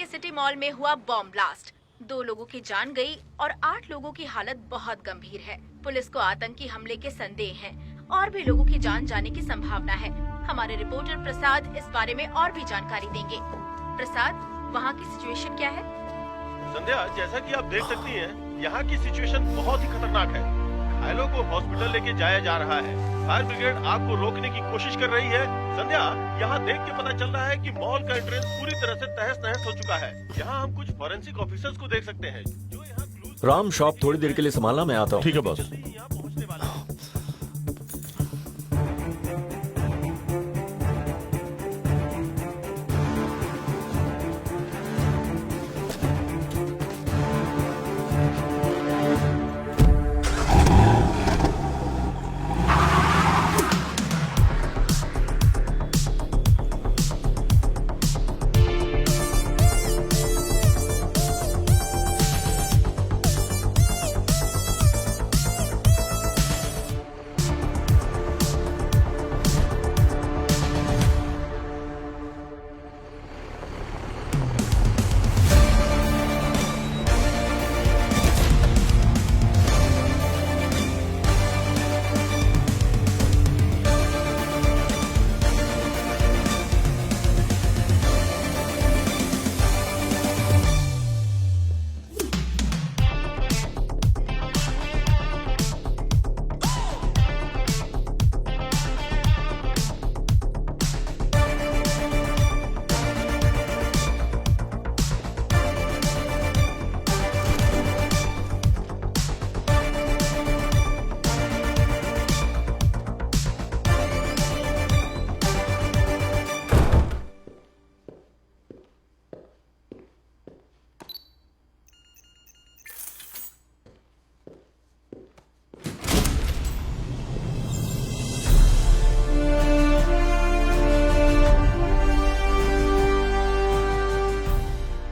के city mall में हुआ बॉम्ब ब्लास्ट। 2 लोगों की जान गई और 8 लोगों की हालत बहुत गंभीर है। पुलिस को आतंकी हमले के संदेह हैं और भी लोगों की जान जाने की संभावना है। हमारे रिपोर्टर प्रसाद इस बारे में और भी जानकारी देंगे। प्रसाद, वहाँ की सिचुएशन क्या है? संध्या, जैसा कि आप देख सकती हैं, यहाँ की सिचुएशन बहुत ही खतरनाक है। घायलों को हॉस्पिटल लेके जाया जा रहा है। फायर ब्रिगेड आग को रोकने की कोशिश कर रही है। संध्या, यहाँ देख के पता चल रहा है कि मॉल का एंट्रेंस पूरी तरह से तहस नहस हो चुका है। यहाँ हम कुछ फॉरेंसिक ऑफिसर्स को देख सकते हैं जो यहाँ क्लूज। राम, शॉप थोड़ी देर के लिए संभालना, मैं आता हूँ। ठीक है बॉस। यहाँ पहुँचने वाले हैं।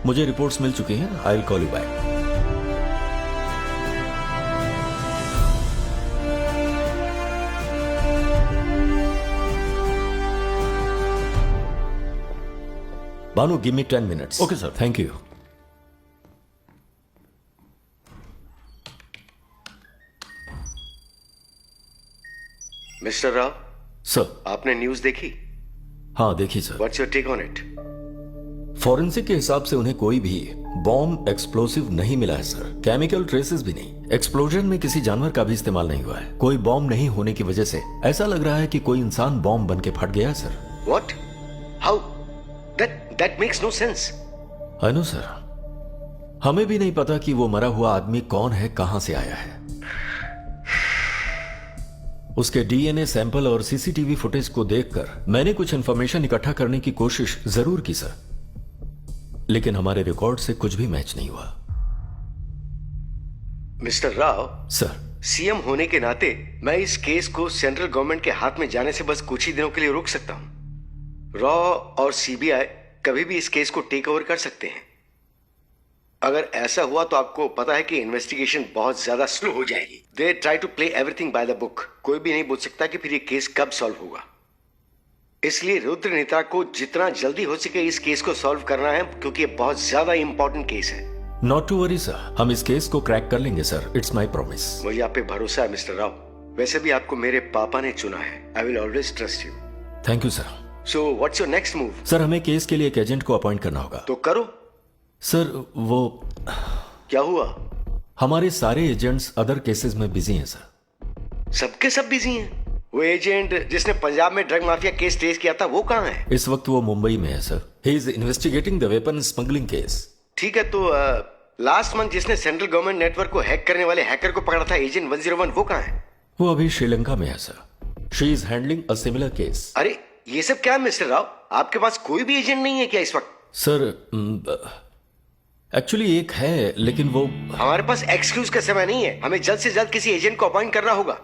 मुझे रिपोर्ट्स मिल चुकी हैं। I will call you back. Banu, give me 10 minutes. Okay, sir. Thank you. Mister Rao, sir. आपने न्यूज देखी? हाँ, देखिए sir. What's your take on it? Forensic के हिसाब से उन्हें कोई भी बॉम्ब एक्सप्लोसिव नहीं मिला है सर। केमिकल ट्रेसेस भी नहीं। एक्सप्लोजन में किसी जानवर का भी इस्तेमाल नहीं हुआ है। कोई बॉम्ब नहीं होने की वजह से ऐसा लग रहा है कि कोई इंसान बॉम्ब बन के फट गया sir. What? How? That makes no sense. I know sir. हमें भी नहीं पता कि वो मरा हुआ आदमी कौन है, कहां से आया है। उसके डीएनए सैंपल और सीसीटीवी फुटेज को देखकर मैंने कुछ इंफॉर्मेशन इकट्ठा करने की कोशिश जरूर की सर, लेकिन हमारे रिकॉर्ड से कुछ भी मैच नहीं हुआ। मिस्टर राव, सर, सीएम होने के नाते मैं इस केस को सेंट्रल गवर्नमेंट के हाथ में जाने से बस कुछ ही दिनों के लिए रोक सकता हूं। रॉ और सीबीआई कभी भी इस केस को टेक ओवर कर सकते हैं। अगर ऐसा हुआ तो आपको पता है कि इन्वेस्टिगेशन बहुत ज्यादा स्लो हो जाएगी। They try to play everything by the book. कोई भी नहीं बोल सकता कि फिर ये केस कब सॉल्व होगा। इसलिए रुद्र नेता को जितना जल्दी हो सके इस केस को सॉल्व करना है, क्योंकि ये बहुत ज्यादा इंपॉर्टेंट केस है। नॉट टू वरी सर, हम इस केस को क्रैक कर लेंगे सर। It's my promise. मुझे आप पे भरोसा है मिस्टर राव। वैसे भी आपको मेरे पापा ने चुना है। I will always trust you. Thank you sir. So what's your next move? Sir, हमें केस के लिए एक एजेंट को अपॉइंट करना होगा। तो करो। सर, वो क्या हुआ? हमारे सारे एजेंट्स अदर केसेस में बिजी हैं सर। सबके सब बिजी हैं। वो एजेंट जिसने पंजाब में ड्रग माफिया केस ट्रेस किया था, वो कहाँ है? इस वक्त वो मुंबई में है sir. He is investigating the weapon smuggling case. ठीक है, तो लास्ट मंथ जिसने सेंट्रल गवर्नमेंट नेटवर्क को हैक करने वाले हैकर को पकड़ा था, एजेंट 101, वो कहाँ है? वो अभी श्रीलंका में है sir. She is handling a similar case. अरे ये सब क्या है मिस्टर राव? आपके पास कोई भी एजेंट नहीं है क्या इस वक्त? सर, एक्चुअली एक है, लेकिन वो हमारे पास एक्सक्यूज का समय नहीं है। हमें जल्द से जल्द किसी एजेंट को अपॉइंट करना होगा।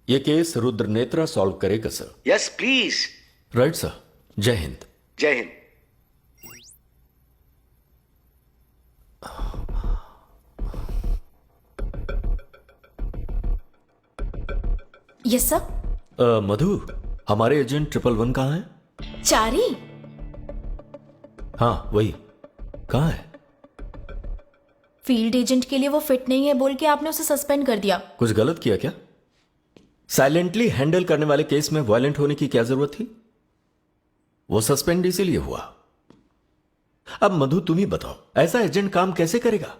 ये केस रुद्र नेत्रा सॉल्व करेगा sir. Yes please. Right sir. जय हिंद। जय हिंद। Yes sir. मधु, हमारे एजेंट 111 कहाँ है? चारी। हाँ, वही। कहाँ है? फील्ड एजेंट के लिए वो फिट नहीं है बोल के आपने उसे सस्पेंड कर दिया। कुछ गलत किया क्या? साइलेंटली हैंडल करने वाले केस में वायलेंट होने की क्या जरूरत थी? वो सस्पेंड इसीलिए हुआ। अब मधु तुम ही बताओ, ऐसा एजेंट काम कैसे करेगा?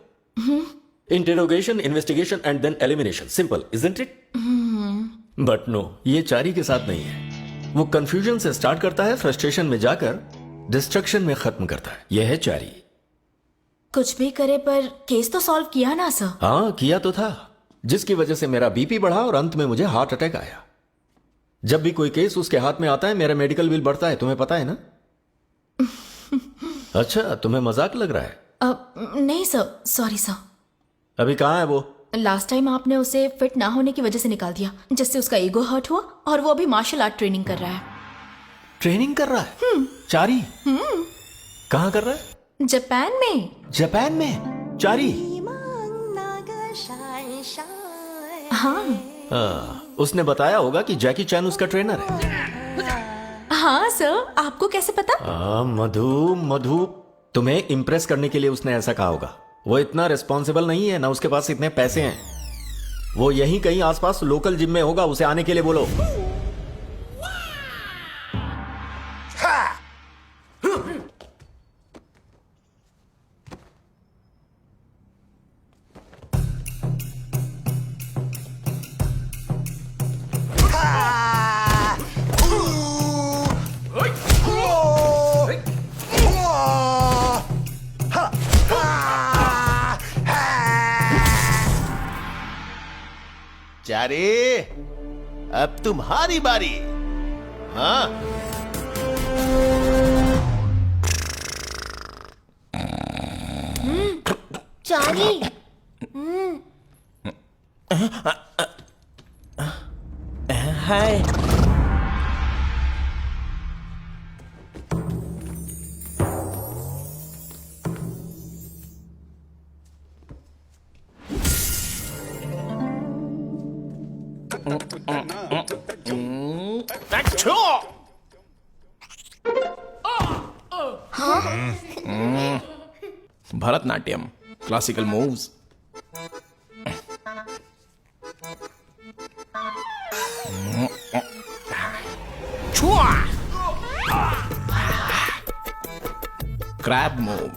Interrogation, investigation and then elimination, simple isn't it? But no, ये चारी के साथ नहीं है। वो कंफ्यूजन से स्टार्ट करता है, फ्रस्ट्रेशन में जाकर डिस्ट्रक्शन में खत्म करता है। यह है चारी। कुछ भी करे पर केस तो सॉल्व किया ना सर? हाँ, किया तो था, जिसकी वजह से मेरा बीपी बढ़ा और अंत में मुझे हार्ट अटैक आया। जब भी कोई केस उसके हाथ में आता है मेरा मेडिकल बिल बढ़ता है, तुम्हें पता है ना? अच्छा, तुम्हें मजाक लग रहा है? नहीं सर, सॉरी सर। अभी कहाँ है वो? लास्ट टाइम आपने उसे फिट ना होने की वजह से निकाल दिया, जिससे उसका ईगो हर्ट हुआ और वो अभी मार्शल आर्ट ट्रेनिंग कर रहा है। ट्रेनिंग कर रहा है? चारी? कहाँ कर रहा है? जापान में। जापान में? चारी? हाँ उसने बताया होगा कि जैकी चैन उसका ट्रेनर है। हाँ सर, आपको कैसे पता? मधु, तुम्हें इंप्रेस करने के लिए उसने ऐसा कहा होगा। वो इतना रिस्पॉन्सिबल नहीं है, ना उसके पास इतने पैसे हैं। वो यहीं कहीं आसपास लोकल जिम में होगा, उसे आने के लिए बोलो। चारे, अब तुम्हारी बारी। हाँ, Chari. Hi. Bharatanatyam, classical moves. Crab move.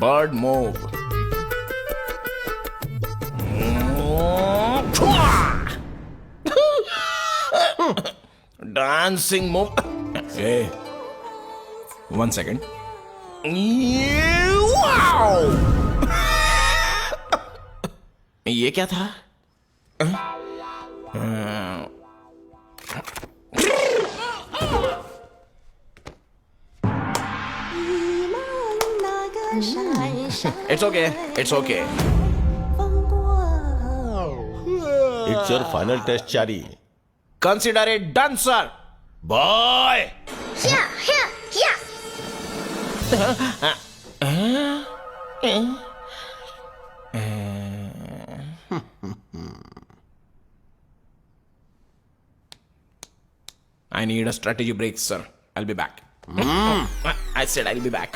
Bird move. Dancing move. Hey, 1 second. Wow! ये क्या था? It's okay. It's okay. It's your final test, Chari. Consider it done, sir. Boy! I need a strategy break, sir. I'll be back. I said I'll be back.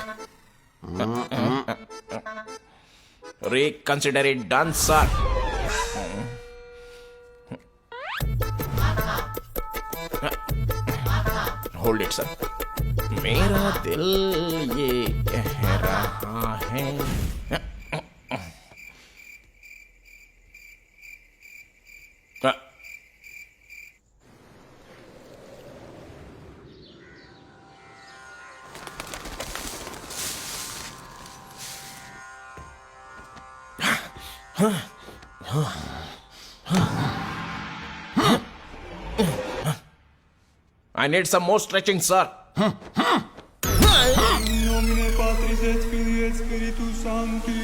Reconsider it done, sir. Hold it, sir. मेरा दिल ये कह रहा है। I need some more stretching, sir. Nomine Patris et Filii et Spiritus Sancti.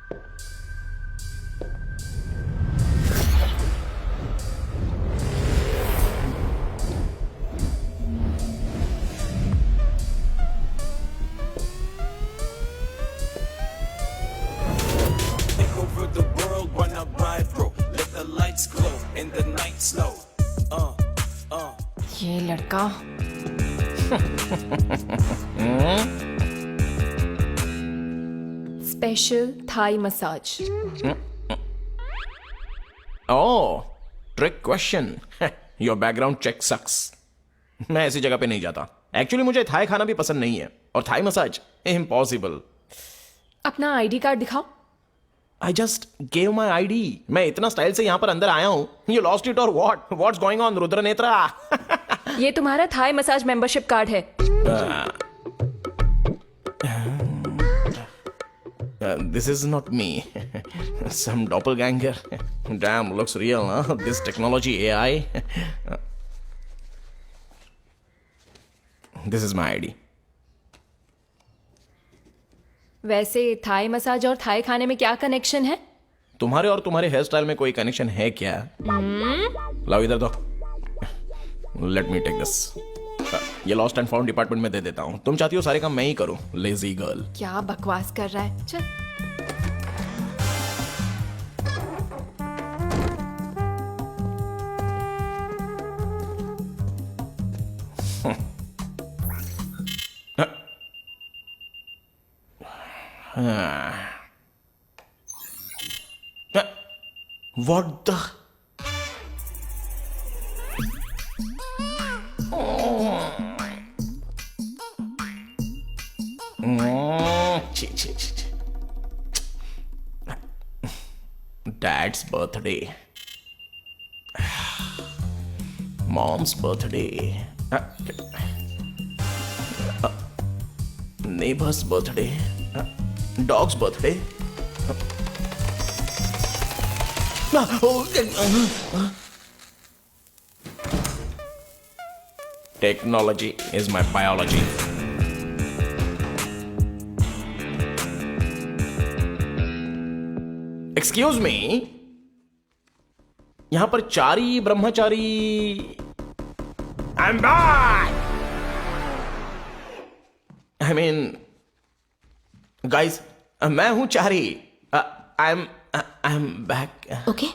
Over the world when I ride, bro. Let the lights glow in the night slow. ये लड़का special Thai massage. Oh, trick question. Your background check sucks. मैं ऐसी जगह पे नहीं जाता। Actually मुझे Thai खाना भी पसंद नहीं है, और थाई मसाज इम्पॉसिबल। अपना आईडी कार्ड दिखाओ। I just gave my ID. मैं इतना स्टाइल से यहाँ पर अंदर आया हूँ। यू लॉस्ट इट और what's going on Rudra Netra? ये तुम्हारा थाई मसाज मेंबरशिप कार्ड है। This is not me. Some doppelganger. Damn, looks real, huh? This technology AI. This is my ID. वैसे थाई मसाज और थाई खाने में क्या कनेक्शन है? तुम्हारे और तुम्हारे हेयर स्टाइल में कोई कनेक्शन है क्या? लाओ इधर दो। Let me take this. ये लॉस्ट एंड फाउंड डिपार्टमेंट में दे देता हूँ। तुम चाहती हो सारे काम मैं ही करूँ? Lazy girl. क्या बकवास कर रहा है? चल। What the? Dad's birthday. Mom's birthday. Neighbor's birthday. Dog's birthday. Technology is my biology. Excuse me. यहां पर चारी ब्रह्मचारी। I'm back. I mean, guys, मैं हूं चारी। I'm back. Okay.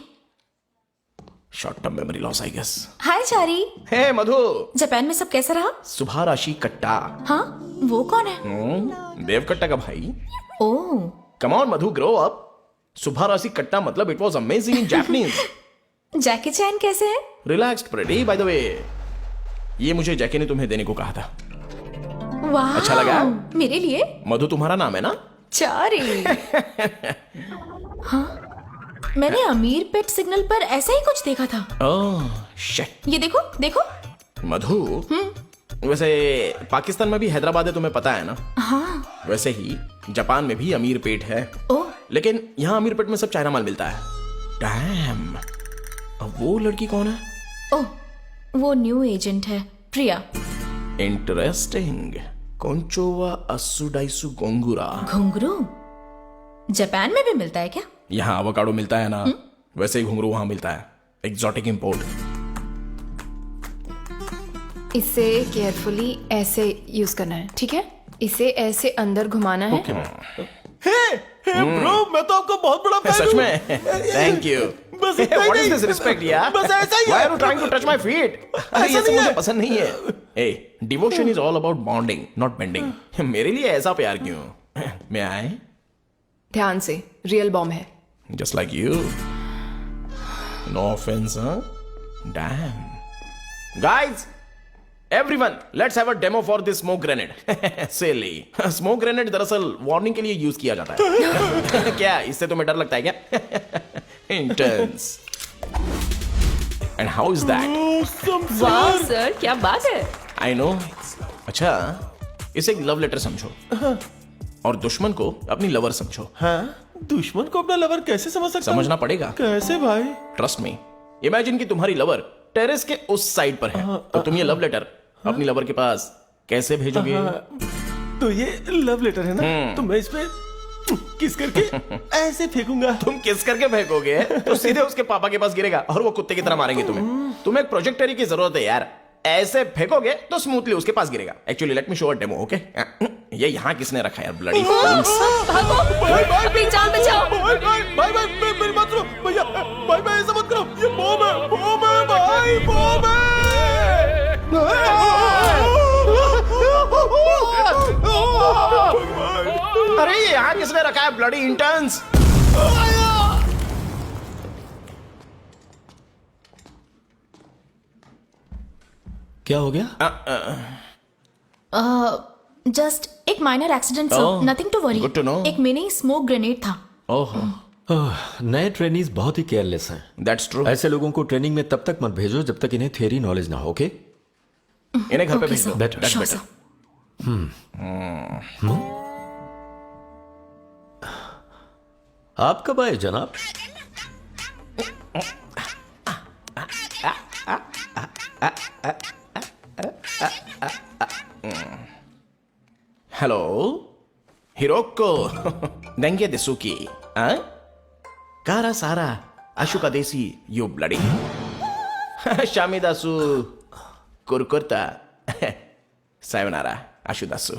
Short term memory loss, I guess. Hi Chari. Hey, Madhu. Japan में सब कैसा रहा? सुबह राशि कट्टा। हाँ, वो कौन है? देव कट्टा का भाई। ओह। Come on, Madhu, grow up. सुबह राशि कट्टा मतलब it was amazing in Japanese. जैकी चैन कैसे है? Relaxed, pretty, by the way. ये मुझे जैकी ने तुम्हें देने को कहा था। वाह। अच्छा लगा? मेरे लिए? मधु तुम्हारा नाम है ना? चारी। हाँ, मैंने अमीर पेट सिग्नल पर ऐसा ही कुछ देखा था। ओह, शिट। ये देखो, देखो। मधु, वैसे पाकिस्तान में भी हैदराबाद है, तुम्हें पता है ना? हाँ। वैसे ही जापान में भी अमीर पेट है। ओह। लेकिन यहाँ अमीर पेट में सब चाइना माल मिलता है। डैम। वो लड़की कौन है? ओह, वो न्यू एजेंट है, प्रिया। इंटरेस्टिंग। कोंचोवा असुडाइसु गोंगुरा। घुंघरू जापान में भी मिलता है क्या? यहाँ अवोकाडो मिलता है ना, वैसे ही घुंघरू वहां मिलता है। Exotic import. इसे केयरफुली ऐसे यूज करना है, ठीक है? इसे ऐसे अंदर घुमाना है। ब्रो, मैं तो आपका बहुत बड़ा फैन सच हूँ। में? Thank you. बस इतना What ही is नहीं। this respect, यार? बस ऐसा ही है। Why are you trying to touch my feet? अरे ये सब नहीं मुझे है। पसंद नहीं है। Hey, devotion is all about bonding, not bending. मेरे लिए ऐसा प्यार क्यों? मैं आए? ध्यान से, रियल बॉम्ब है। Just like you. No offense, huh? Damn. Guys, everyone, let's have a demo for this smoke grenade. Silly. Smoke grenade दरअसल वार्निंग के लिए यूज किया जाता है। क्या इससे तुम्हें डर लगता है क्या? Intense. And how is that? वाह सर, क्या बात है। I know. अच्छा, इसे एक लव लेटर समझो और दुश्मन को अपनी लवर समझो। हाँ, दुश्मन को अपना लवर कैसे समझ सकता हूँ? समझना पड़ेगा। कैसे भाई? Trust me. इमेजिन कि तुम्हारी लवर टेरेस के उस साइड पर है, तो तुम ये लव लेटर अपनी लवर के पास कैसे भेजोगे? तो ये लव लेटर है ना, तो मैं इस पे किस करके ऐसे फेंकूंगा। तुम किस करके फेंकोगे तो सीधे उसके पापा के पास गिरेगा और वो कुत्ते की तरह मारेंगे तुम्हें। तुम्हें एक प्रोजेक्टर की जरूरत है यार, ऐसे फेंकोगे तो स्मूथली उसके पास गिरेगा। एक्चुअली लेट मी शो अ डेमो, ओके? ये यहाँ किसने रखा है यार, ब्लडी फूल्स। अपनी जान बचाओ। भाई मेरी बात सुनो भैया, भाई ऐसा मत करो, ये बॉम्ब है भाई, बॉम्ब है। अरे ये यहाँ किसने रखा है, ब्लडी इंटर्न्स। क्या हो गया? जस्ट एक minor accident sir, Oh, nothing to worry. good to know. एक मिनी स्मोक ग्रेनेड था। ओहो, नए ट्रेनीज बहुत ही केयरलेस हैं। That's true. ऐसे लोगों को ट्रेनिंग में तब तक मत भेजो जब तक इन्हें थियरी नॉलेज ना हो, ओके? इन्हें घर पे Okay, भेज दो। sir. Better. That's Sure, better. sir. आप कब आए जनाब? हेलो हिरोको देंगे देसुकी, कारा सारा अशुका देसी यू ब्लडी शामिदासु कुरकुरता सायोनारा आशुदासु।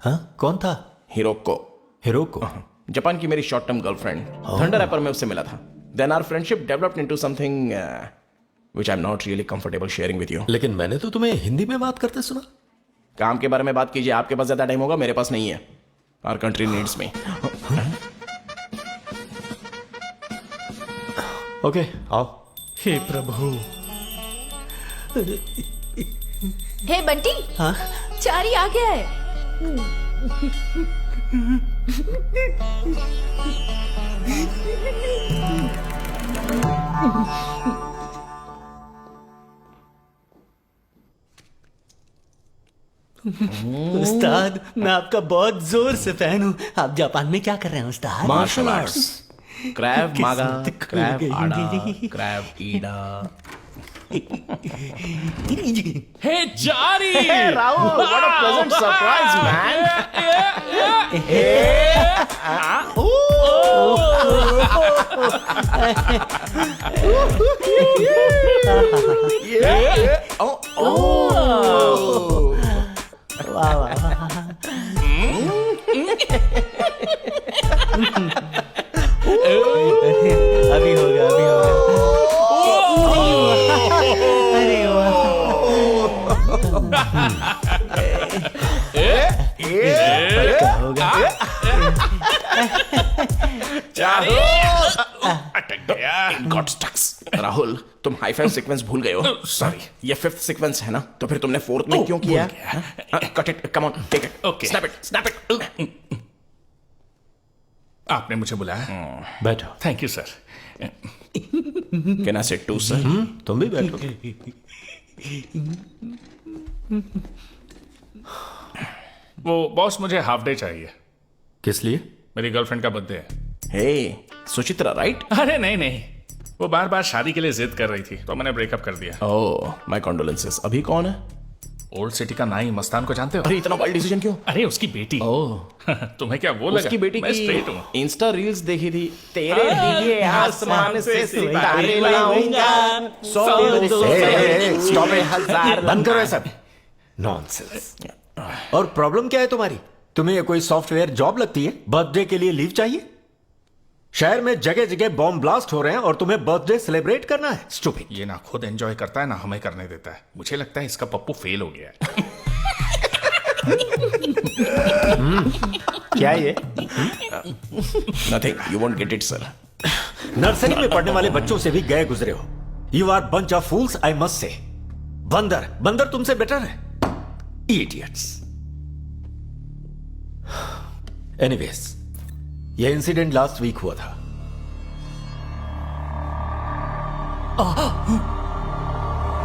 हाँ, कौन था? हिरोको, हिरोको? जापान की मेरी शॉर्ट टर्म गर्लफ्रेंड। थंडर एपर में उससे मिला था। Then our friendship developed into something which I am not really comfortable sharing with you. लेकिन मैंने तो तुम्हें हिंदी में बात करते सुना। काम के बारे में बात कीजिए, आपके पास ज्यादा टाइम होगा, मेरे पास नहीं है। Our country needs me. Okay, आओ। हे प्रभु। हे बंटी, हाँ? चारी आ गया है। उस्ताद, मैं आपका बहुत जोर से फैन हूँ। आप जापान में क्या कर रहे हैं उस्ताद? मार्शल आर्ट्स, क्रैव मागा, किस्मत खुल क्रैव गई आड़ा, मेरी। क्रैव ईडा। हे जारी, Rahul, what a pleasant surprise, man. वाह वाह वाह। अभी होगा, अभी होगा। अरे वाह। क्या होगा? अटक गया। गॉड स्टक्स। राहुल, तुम हाई फाइव सीक्वेंस भूल गए हो। सॉरी, ये फिफ्थ सीक्वेंस है ना, तो फिर तुमने फोर्थ में क्यों किया? Cut it, come on, take it, Okay. Snap it, snap it. आपने मुझे बुलाया? बैठो। Thank you sir. Can I sit too sir? तुम भी बैठो। वो बॉस, मुझे हाफ डे चाहिए। किस लिए? मेरी गर्लफ्रेंड का बर्थडे है। हे सुचित्रा, राइट? अरे नहीं नहीं, वो बार बार शादी के लिए जिद कर रही थी, तो मैंने ब्रेकअप कर दिया। ओह, माय कंडोलेंसेस। अभी कौन है? ओल्ड सिटी का नाई मस्तान को जानते हो? अरे इतना वाइल्ड डिसीजन क्यों? अरे उसकी बेटी। ओह, तुम्हें क्या वो लगा? उसकी बेटी मैं स्ट्रेट हूँ। की इंस्टा रील्स देखी थी। तेरे लिए आसमान से सितारे लाऊंगा, 100 स्टॉप इट, बंद करो ये सब नॉनसेंस। और प्रॉब्लम क्या है तुम्हारी? तुम्हें ये कोई सॉफ्टवेयर जॉब लगती है? बर्थडे के लिए लीव चाहिए? शहर में जगह जगह बॉम्ब ब्लास्ट हो रहे हैं और तुम्हें बर्थडे सेलिब्रेट करना है? स्टूपिड। ये ना खुद एंजॉय करता है ना हमें करने देता है। मुझे लगता है इसका पप्पू फेल हो गया है। क्या ये? Nothing, you won't get it sir. Nursery में पढ़ने वाले बच्चों से भी गए गुजरे हो। You are bunch of fools, I must say. बंदर बंदर तुमसे बेटर है। इडियट्स। एनीवेज, यह इंसिडेंट लास्ट वीक हुआ था।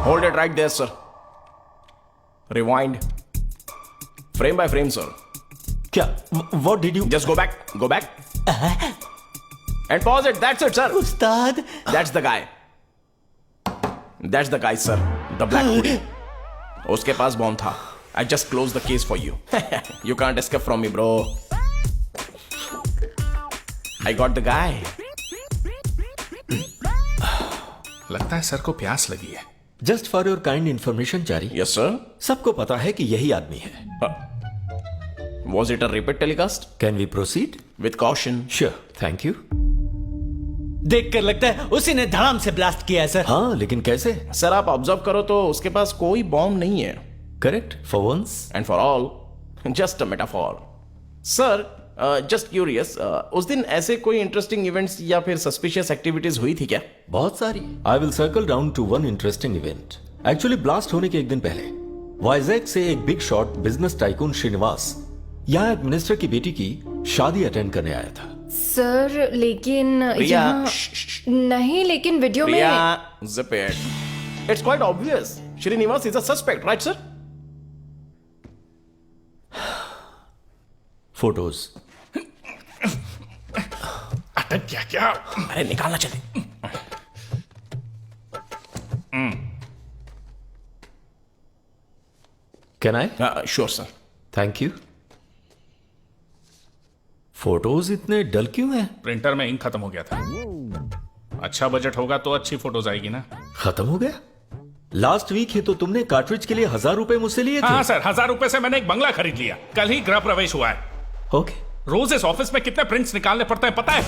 Hold it right there, sir. Rewind. Frame by frame, sir. क्या? What did you? Just go back. Go back. And pause it. That's it, sir. Ustad, That's the guy. That's the guy, sir. The black hoodie. उसके पास bomb था. I just closed the case for you. You can't escape from me, bro. I got the guy. लगता है sir को प्यास लगी है। Just for your kind information Chari, Yes, sir. सबको पता है कि यही आदमी है। Was it a repeat telecast? Can we proceed? With caution. Sure, thank you. देखकर लगता है उसी ने धड़ाम से ब्लास्ट किया है सर। हाँ, लेकिन कैसे? सर आप ऑब्जर्व करो तो उसके पास कोई बॉम्ब नहीं है। Correct, for once. And for all, just a metaphor. Sir, just curious, उस दिन ऐसे कोई इंटरेस्टिंग इवेंट्स या फिर सस्पिशियस एक्टिविटीज हुई थी क्या? बहुत सारी। I will circle down to one interesting event. Actually blast होने के एक दिन पहले वाइजैक से एक big shot business tycoon Srinivas यहाँ एक मिनिस्टर की बेटी की शादी अटेंड करने आया था। सर लेकिन प्रिया, यहाँ नहीं, लेकिन वीडियो में Priya, zip it. It's quite obvious. Srinivas is a suspect, right, sir? Photos. अटक गया क्या? अरे निकालना चले। Can I? Sure, sir. Thank you. Photos इतने डल क्यों हैं? प्रिंटर में इंक खत्म हो गया था। अच्छा बजट होगा तो अच्छी फोटोज आएगी ना। खत्म हो गया? लास्ट वीक ही तो तुमने कार्ट्रिज के लिए 1000 रुपए मुझसे लिए थे। हाँ सर, 1000 रुपए से मैंने एक बंगला खरीद लिया। कल ही गृह प्रवेश हुआ है। ओके। रोज इस ऑफिस में कितने प्रिंट्स निकालने पड़ते हैं पता है?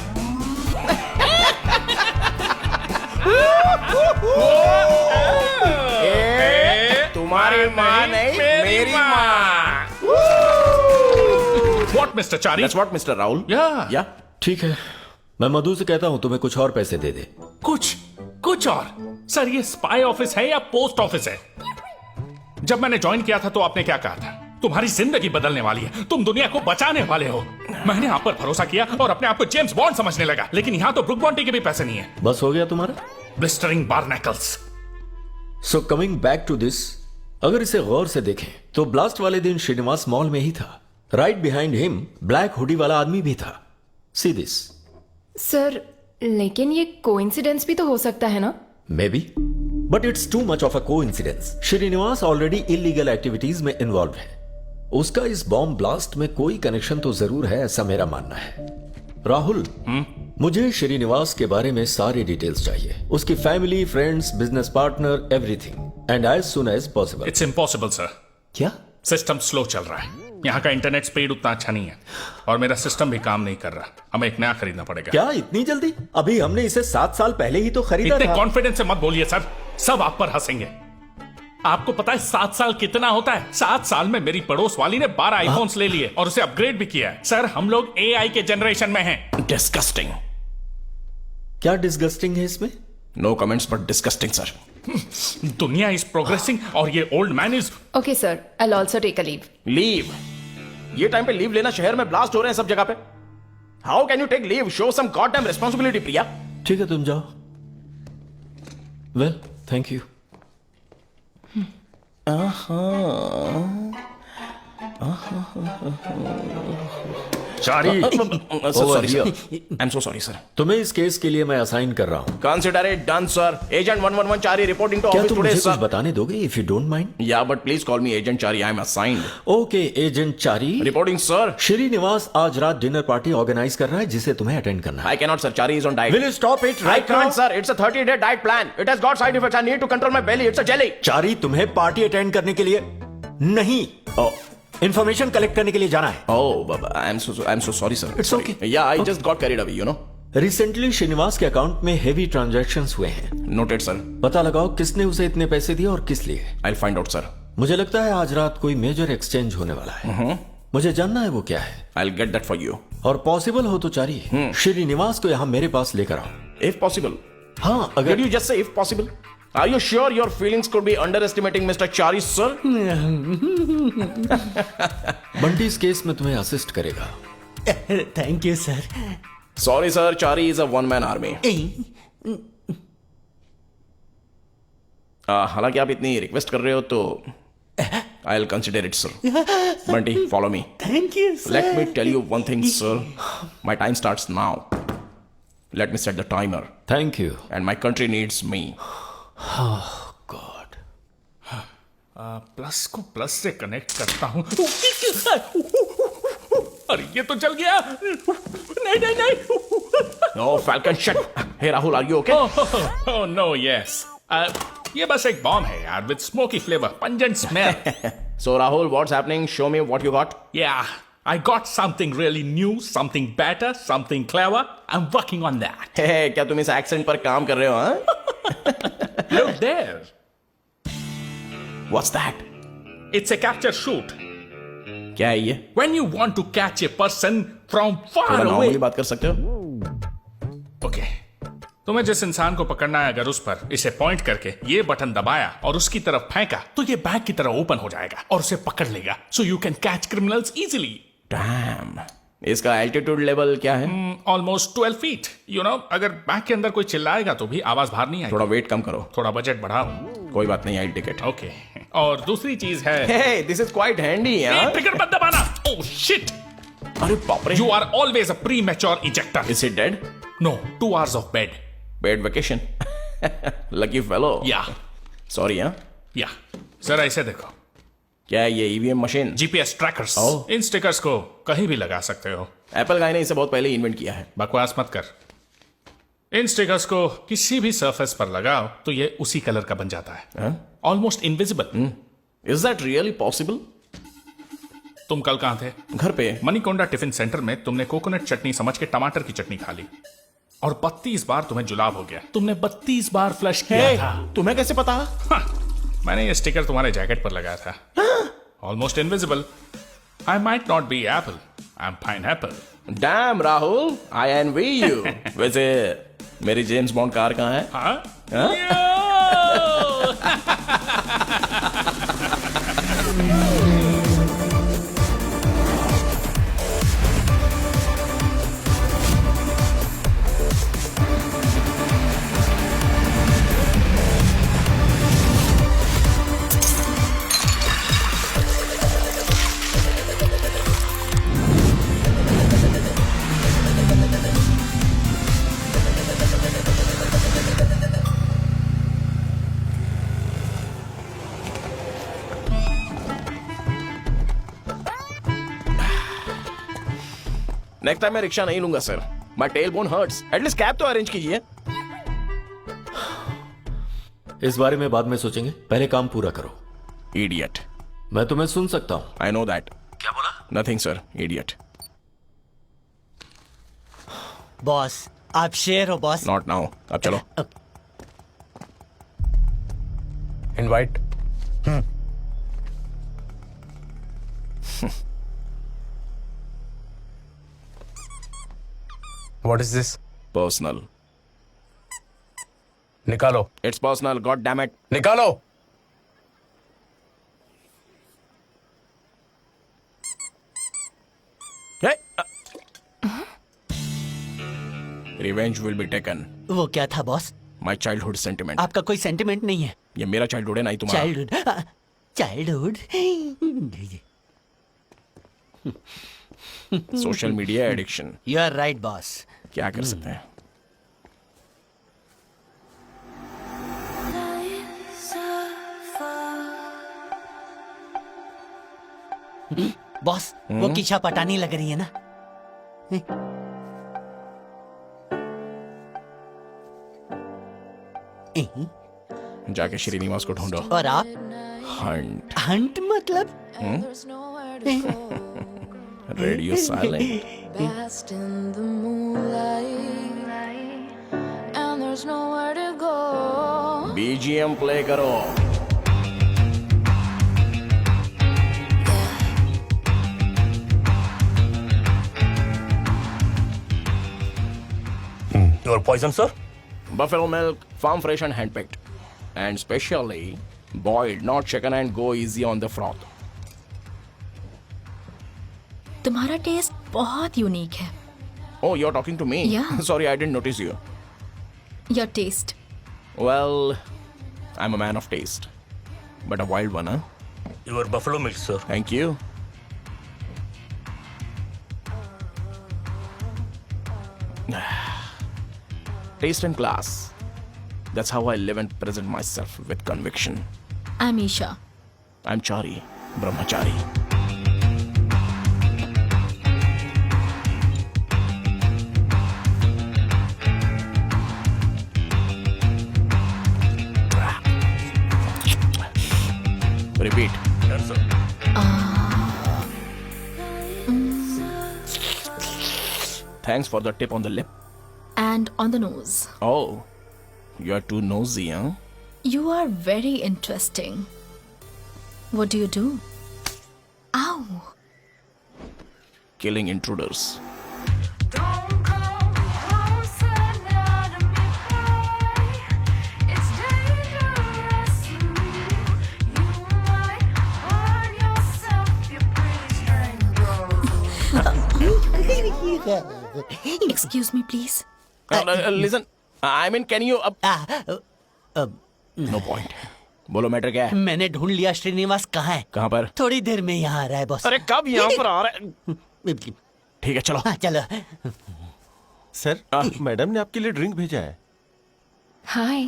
तुम्हारी माँ नहीं, मेरी माँ। What, Mr. Chari? That's what, Mr. Rahul. Yeah. ठीक है, मैं मधु से कहता हूँ तुम्हें कुछ और पैसे दे दे। कुछ और? सर ये स्पाई ऑफिस है या पोस्ट ऑफिस है? जब मैंने ज्वाइन किया था तो आपने क्या कहा था? तुम्हारी जिंदगी बदलने वाली है, तुम दुनिया को बचाने वाले हो। मैंने आप पर भरोसा किया और अपने आप को जेम्स बॉन्ड समझने लगा, लेकिन यहाँ तो ब्रुक बॉन्टी के भी पैसे नहीं है। बस हो गया तुम्हारा? Blistering barnacles. So coming back to this, अगर इसे गौर से देखें तो ब्लास्ट वाले दिन श्रीनिवास मॉल में ही था। Right behind him black hoodie वाला आदमी भी था। See this. सर लेकिन ये कोइंसिडेंस भी तो हो सकता है ना? Maybe, but it's too much of a coincidence. Srinivas already illegal activities में इन्वॉल्व है। उसका इस बॉम्ब ब्लास्ट में कोई कनेक्शन तो जरूर है, ऐसा मेरा मानना है। राहुल, मुझे श्रीनिवास के बारे में सारी डिटेल्स चाहिए, उसकी family, friends, business partner, everything, and as soon as possible. It's impossible sir. क्या? सिस्टम स्लो चल रहा है, यहाँ का इंटरनेट स्पीड उतना अच्छा नहीं है और मेरा सिस्टम भी काम नहीं कर रहा। हमें एक नया खरीदना पड़ेगा। क्या इतनी जल्दी? अभी हमने इसे 7 साल पहले ही तो खरीदा इतने था। कॉन्फिडेंस से मत बोलिए सर, सब आप पर हंसेंगे। आपको पता है 7 साल कितना होता है? 7 साल में मेरी पड़ोस वाली ने 12 आईफोन्स ले लिए और उसे अपग्रेड भी किया है। सर हम लोग एआई के जनरेशन में हैं। डिस्गस्टिंग। क्या डिस्गस्टिंग है इसमें? No comments but disgusting sir. दुनिया इज प्रोग्रेसिंग और ये old man is. Okay sir, I will also take a leave. Leave? ये टाइम पे लीव लेना? शहर में ब्लास्ट हो रहे हैं सब जगह पे। How can you take leave? Show some goddamn responsibility Priya. ठीक है, तुम जाओ। Well, thank you. Chari. Sorry sir, I am so sorry sir. तुम्हें इस केस के लिए मैं असाइन कर रहा हूँ। Consider it done sir. Agent 111 Chari reporting to क्या ऑफिस तुम टुडे मुझे कुछ सर। बताने दोगे इफ यू डोंट माइंड? या but please call me agent Chari, I am assigned. Okay agent Chari. Reporting sir. Srinivas आज रात डिनर पार्टी ऑर्गेनाइज कर रहा है जिसे तुम्हें अटेंड करना है। I cannot sir, Chari is on diet. Will you stop it I right now? can't sir, it's a 30-day diet plan. It has got side effects. I need to control my belly. It's a jelly. चारी, तुम्हें party attend करने के लिए नहीं, information collect करने के लिए जाना है। Oh, Baba, I'm so sorry sir. It's Sorry. okay. Yeah, I just got carried away, you know. Recently Srinivas के अकाउंट में हेवी ट्रांजैक्शंस हुए हैं। Noted sir. पता लगाओ किसने उसे इतने पैसे दिए और किस लिए। I'll find out sir. मुझे लगता है आज रात कोई मेजर एक्सचेंज होने वाला है। मुझे जानना है वो क्या है। I'll get that for you. और पॉसिबल हो तो चारी श्रीनिवास को यहाँ मेरे पास लेकर आओ। If possible. हाँ, अगर Did you just say if possible? Are you sure your feelings could be underestimating Mr. Chari sir? Bunty इस केस में तुम्हें असिस्ट करेगा। Thank you sir. Sorry sir, Chari is a one-man army. हालांकि आप इतनी request कर रहे हो तो I'll consider it sir. Bunty, follow me. Thank you sir. Let me tell you one thing sir. My time starts now. Let me set the timer. Thank you. And my country needs me. God. Plus को plus से connect करता हूं। अरे ये तो जल गया। नहीं नहीं नहीं। Oh, Falcon, shit. Hey, Rahul, are you okay? Oh no, yes. ये बस एक बॉम्ब है यार with smoky flavor, pungent smell. So, Rahul, what's happening? Show me what you got. Yeah, I got something really new, something better, something clever. I'm working on that. Hey, क्या तुम इस accent पर काम कर रहे हो, हाँ? Look there. What's that? It's a capture shoot. क्या है ये? When you want to catch a person from far थोड़ा away. normally बात कर सकते हो? ओके तुम्हें जिस इंसान को पकड़ना है अगर उस पर इसे पॉइंट करके ये बटन दबाया और उसकी तरफ फेंका तो ये बैग की तरह ओपन हो जाएगा और उसे पकड़ लेगा so you can catch criminals easily Damn. इसका एल्टीट्यूड लेवल क्या है? ऑलमोस्ट 12 फीट यू नो अगर बैग के अंदर कोई चिल्लाएगा तो भी आवाज बाहर नहीं आएगी थोड़ा वेट कम करो. थोड़ा बजट बढ़ाओ कोई बात नहीं, आई टिकट. ओके और दूसरी चीज है Hey, this is quite handy, यार. ट्रिगर मत दबाना ओह शिट अरे बाप रे. You are always a premature ejector Is he dead? No 2 hours of bed Paid vacation. Lucky fellow. या Sorry, हाँ. या जरा इसे देखो क्या है ये EVM machine? GPS trackers Oh. इन स्टिकर्स को कहीं भी लगा सकते हो एप्पल गाय ने इसे बहुत पहले इन्वेंट किया है. बकवास मत कर इन स्टिकर्स को किसी भी सरफेस पर लगाओ तो ये उसी कलर का बन जाता है almost invisible Is that really possible? तुम कल कहां थे घर पे. मणिकोंडा टिफिन सेंटर में तुमने कोकोनट चटनी समझ के टमाटर की चटनी खा ली और 32 बार तुम्हें जुलाब हो गया तुमने 32 बार फ्लश किया था तुम्हें कैसे पता? हाँ, मैंने ये स्टिकर तुम्हारे जैकेट पर लगाया था almost invisible I might not be Apple I am pineapple Damn, Rahul, I envy you. वैसे मेरी जेम्स बॉन्ड कार कहाँ है? हाँ नेक्स्ट टाइम मैं रिक्शा नहीं लूंगा sir. My tail bone hurts. At least cab तो अरेंज कीजिए. इस बारे में बाद में सोचेंगे, पहले काम पूरा करो. इडियट. मैं तुम्हें सुन सकता हूँ. आई नो दैट. क्या बोला? Nothing sir. इडियट. बॉस आप शेर हो बॉस. Not now. अब चलो. Invite. What is this? Personal. निकालो. It's personal. God damn it. निकालो. Hey. Revenge will be taken. वो क्या था बॉस? My childhood sentiment. आपका कोई सेंटिमेंट नहीं है. ये मेरा चाइल्डहुड है नहीं तुम्हारा. Childhood social media addiction. You are right boss. क्या कर सकते हैं. बॉस वो कीशा पटानी लग रही है ना. जाके श्रीनिवास को ढूंढो. और आप? हंट. हंट मतलब? Radio silent. बीजीएम प्ले करो. Your poison, sir? Buffalo milk, farm fresh and handpicked. And specially boiled, not shaken, and go easy on the froth. तुम्हारा टेस्ट बहुत यूनिक है. Oh, you're talking to me? Yeah. Sorry, I didn't notice you. Your taste. Well, I'm a man of taste. But a wild one, huh? Your buffalo milk, sir. Thank you. Taste and class. That's how I live and present myself with conviction. I'm Isha. I'm Chari, Brahmachari. Thanks for the tip on the lip. And on the nose. Oh, you're too nosy, huh? You are very interesting. What do you do? Ow! Killing intruders. Excuse me, please. Listen, I mean, can you... No point. बोलो matter क्या है? मैंने ढूंढ लिया श्रीनिवास कहाँ है? कहाँ पर? थोड़ी देर में यहाँ आ रहा है बॉस। अरे कब यहाँ पर आ रहा है? ठीक है चलो। हाँ चलो। सर, मैडम ने आपके लिए ड्रिंक भेजा है। हाय।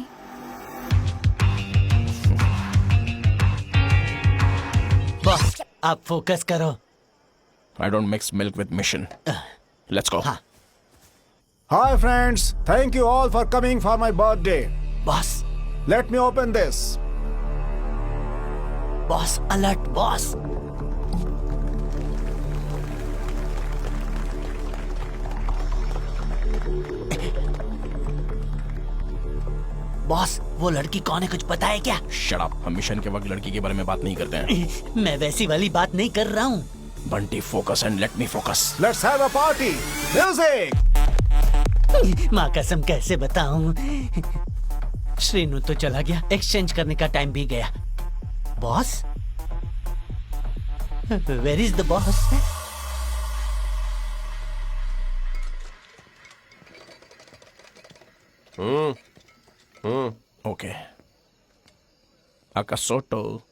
बॉस आप फोकस करो। I don't mix milk with mission. Let's go. Hi friends, thank you all for coming for my birthday. Boss. Let me open this. Boss, alert, boss. Boss वो लड़की कौन है कुछ पता है क्या? Shut up. हम मिशन के वक्त लड़की के बारे में बात नहीं करते हैं। मैं वैसी वाली बात नहीं कर रहा हूँ। Bunty focus and let me focus. Let's have a party. Music. माँ कसम कैसे बताऊं? श्रीनु तो चला गया, एक्सचेंज करने का टाइम भी गया। Boss? Where is the boss? Okay. Akasoto.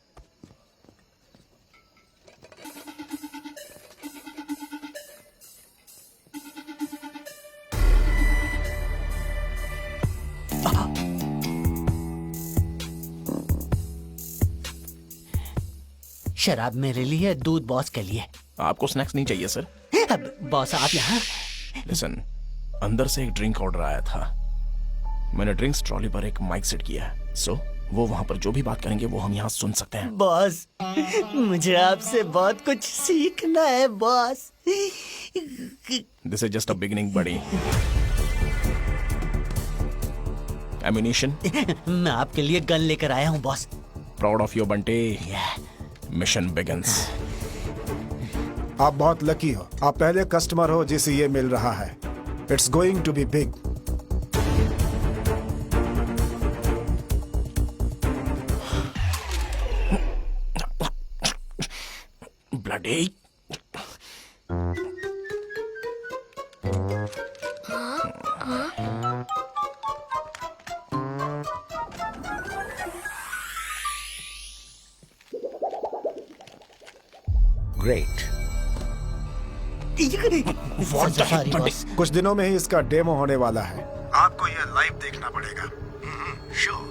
शराब मेरे लिए, दूध बॉस के लिए। आपको स्नैक्स नहीं चाहिए सर? अब बॉस आप यहाँ? लिसन, अंदर से एक ड्रिंक ऑर्डर आया था। मैंने ड्रिंक्स ट्रॉली पर एक माइक सेट किया है। सो वो वहां पर जो भी बात करेंगे वो हम यहाँ सुन सकते हैं। बॉस मुझे आपसे बहुत कुछ सीखना है boss. This is just a beginning buddy. Ammunition? मैं आपके लिए गन लेकर आया हूँ boss. Proud of you Bunty. Mission begins. आप बहुत लकी हो, आप पहले कस्टमर हो जिसे ये मिल रहा है। It's going to be big. Bloody. Great. Sorry, boss. कुछ दिनों में ही इसका डेमो होने वाला है। आपको यह लाइव देखना पड़ेगा। श्योर।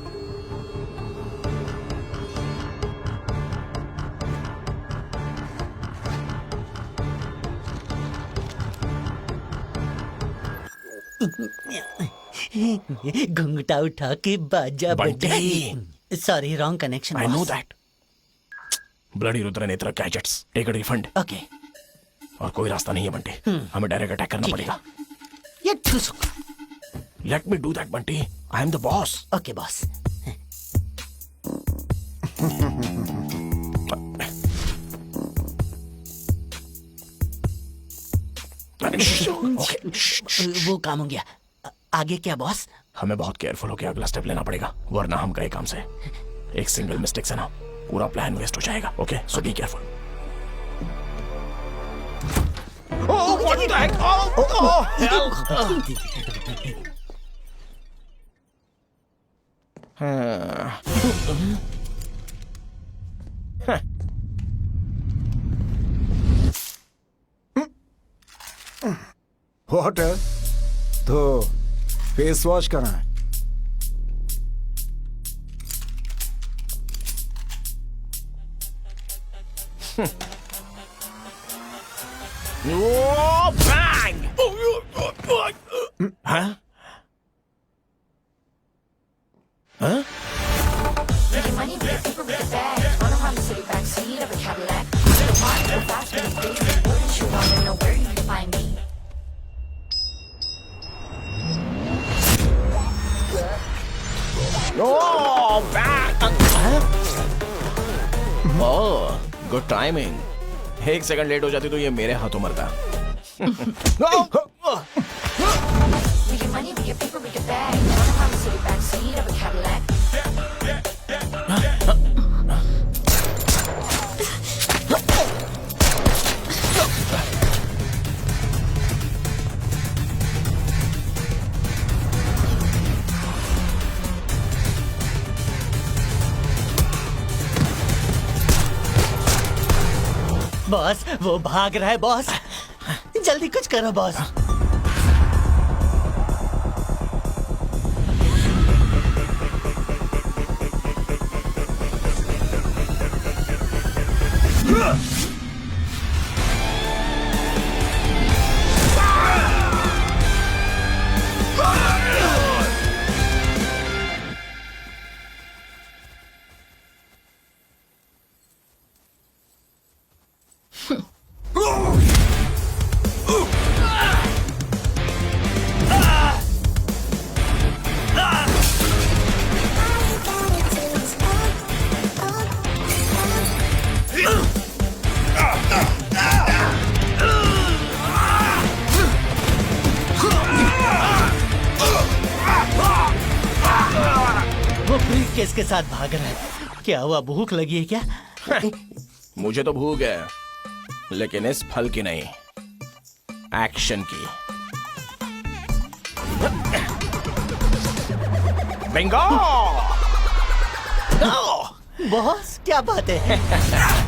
घुंघटा उठा के बाजा बजाई। Sorry wrong connection. I know that. Bloody Rudra Netra gadgets take a refund. Okay. और कोई रास्ता नहीं है बंटी, हमें डायरेक्ट अटैक करना पड़ेगा। Let me do that Bunty, I am the boss. Okay boss. वो काम हो गया, आगे क्या बॉस? हमें बहुत केयरफुल होकर अगला स्टेप लेना पड़ेगा, वरना हम गए काम से। एक सिंगल मिस्टेक से ना पूरा प्लान वेस्ट हो जाएगा। Okay, so be careful. Oh, what the heck? Oh, help! Water तो फेस वॉश करना है। Oh, bang! Huh? Huh? Oh, back! Oh, good timing. 1 second late हो जाती तो ये मेरे हाथों मरता. बॉस, वो भाग रहा है बॉस. जल्दी कुछ करो बॉस. ब्रीफकेस के साथ भाग रहा है. क्या हुआ, भूख लगी है क्या? मुझे तो भूख है, लेकिन इस फल की नहीं, एक्शन की. बिंगो! बॉस, क्या बात है?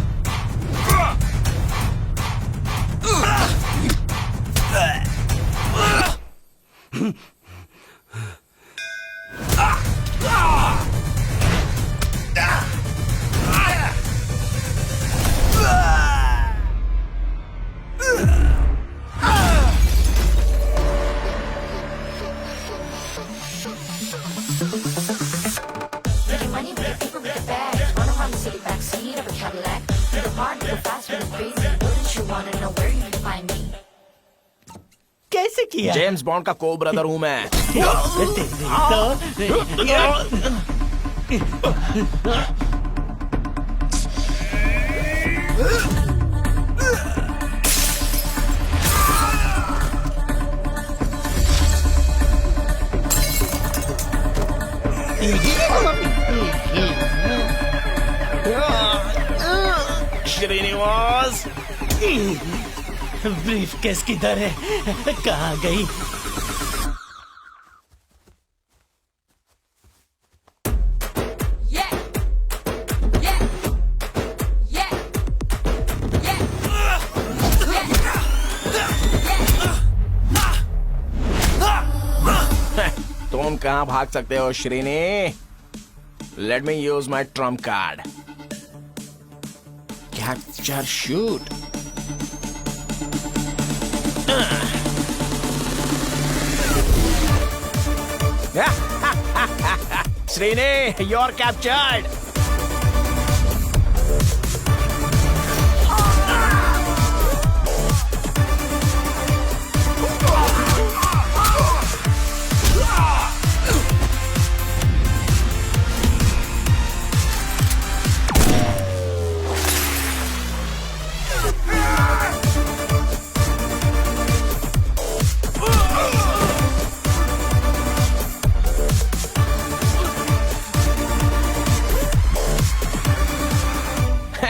कैसे किया? जेम्स बॉन्ड का को ब्रदर हूं मैं. श्रीनिवास, ब्रीफकेस किधर है? कहाँ गई? तुम कहाँ भाग सकते हो Srini? Let me use my trump card. Capture shoot. Srini, you're captured.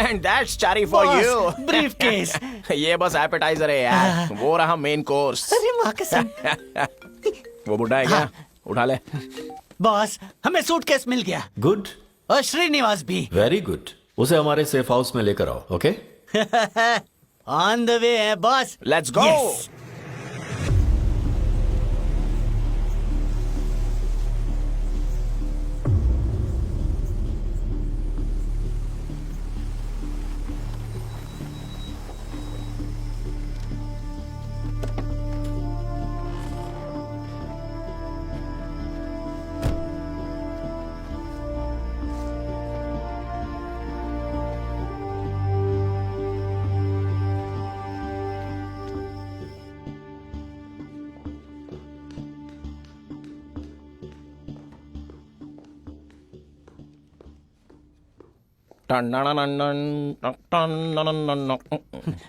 And that's cherry for you. Briefcase. ये बस एपेटाइजर है यार. वो रहा मेन कोर्स. अरे माँ कसम. वो बुढ़ा है क्या? उठा ले. बॉस, हमें सूटकेस मिल गया. गुड. और श्रीनिवास भी. Very good. उसे हमारे सेफ हाउस में लेकर आओ. ओके? ऑन द वे है boss. Let's go.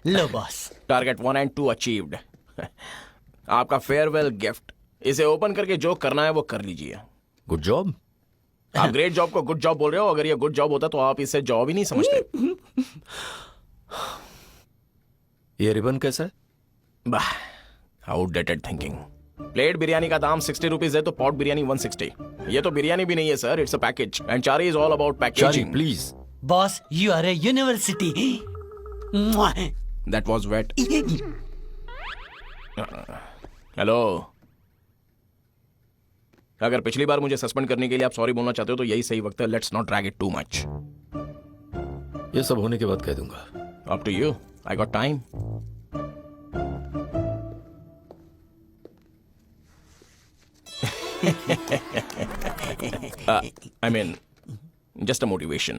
Low boss. Target 1 and 2 achieved. आपका फेयरवेल गिफ्ट। इसे ओपन करके जो करना है वो कर लीजिए। Good job. आप ग्रेट जॉब को गुड जॉब बोल रहे हो। अगर ये गुड जॉब होता तो आप इसे जॉब ही नहीं समझते। ये रिबन कैसा है? बाह, आउटडेटेड थिंकिंग। प्लेट बिरयानी का दाम 60 रुपीज है तो पॉट बिरयानी 160। ये तो बिरयानी भी नहीं है sir, it's a package and Chari is all about packaging. Please boss, you are a university. That was wait. Hello, अगर पिछली बार मुझे सस्पेंड करने के लिए आप सॉरी बोलना चाहते हो तो यही सही वक्त है। Let's not drag it too much. ये सब होने के बाद कह दूंगा। Up to you, I got time. I mean, just a motivation.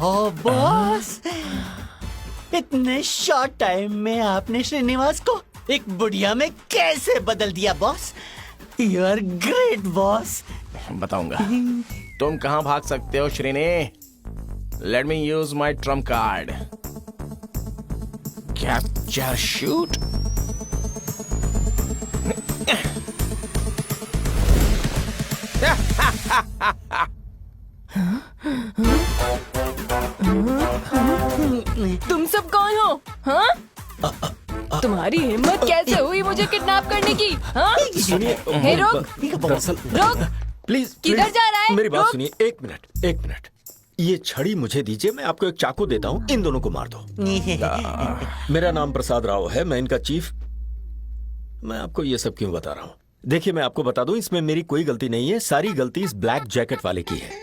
Oh boss, इतने शॉर्ट टाइम में आपने श्रीनिवास को एक बुढ़िया में कैसे बदल दिया boss? You are great boss. बताऊंगा। तुम कहां भाग सकते हो Srini? Let me use my trump card. Capture shoot. तुम सब कौन हो? हाँ? तुम्हारी हिम्मत कैसे हुई मुझे किडनैप करने की? हाँ? सुनिए, हे रोक, दरअसल रोक। प्लीज किधर जा रहा है? मेरी बात रोक। सुनिए। एक मिनट। ये छड़ी मुझे दीजिए, मैं आपको एक चाकू देता हूँ, इन दोनों को मार दो। मेरा नाम प्रसाद राव है, मैं इनका चीफ। मैं आपको ये सब क्यों बता रहा हूँ? देखिए, मैं आपको बता दूं, इसमें मेरी कोई गलती नहीं है। सारी गलती इस ब्लैक जैकेट वाले की है।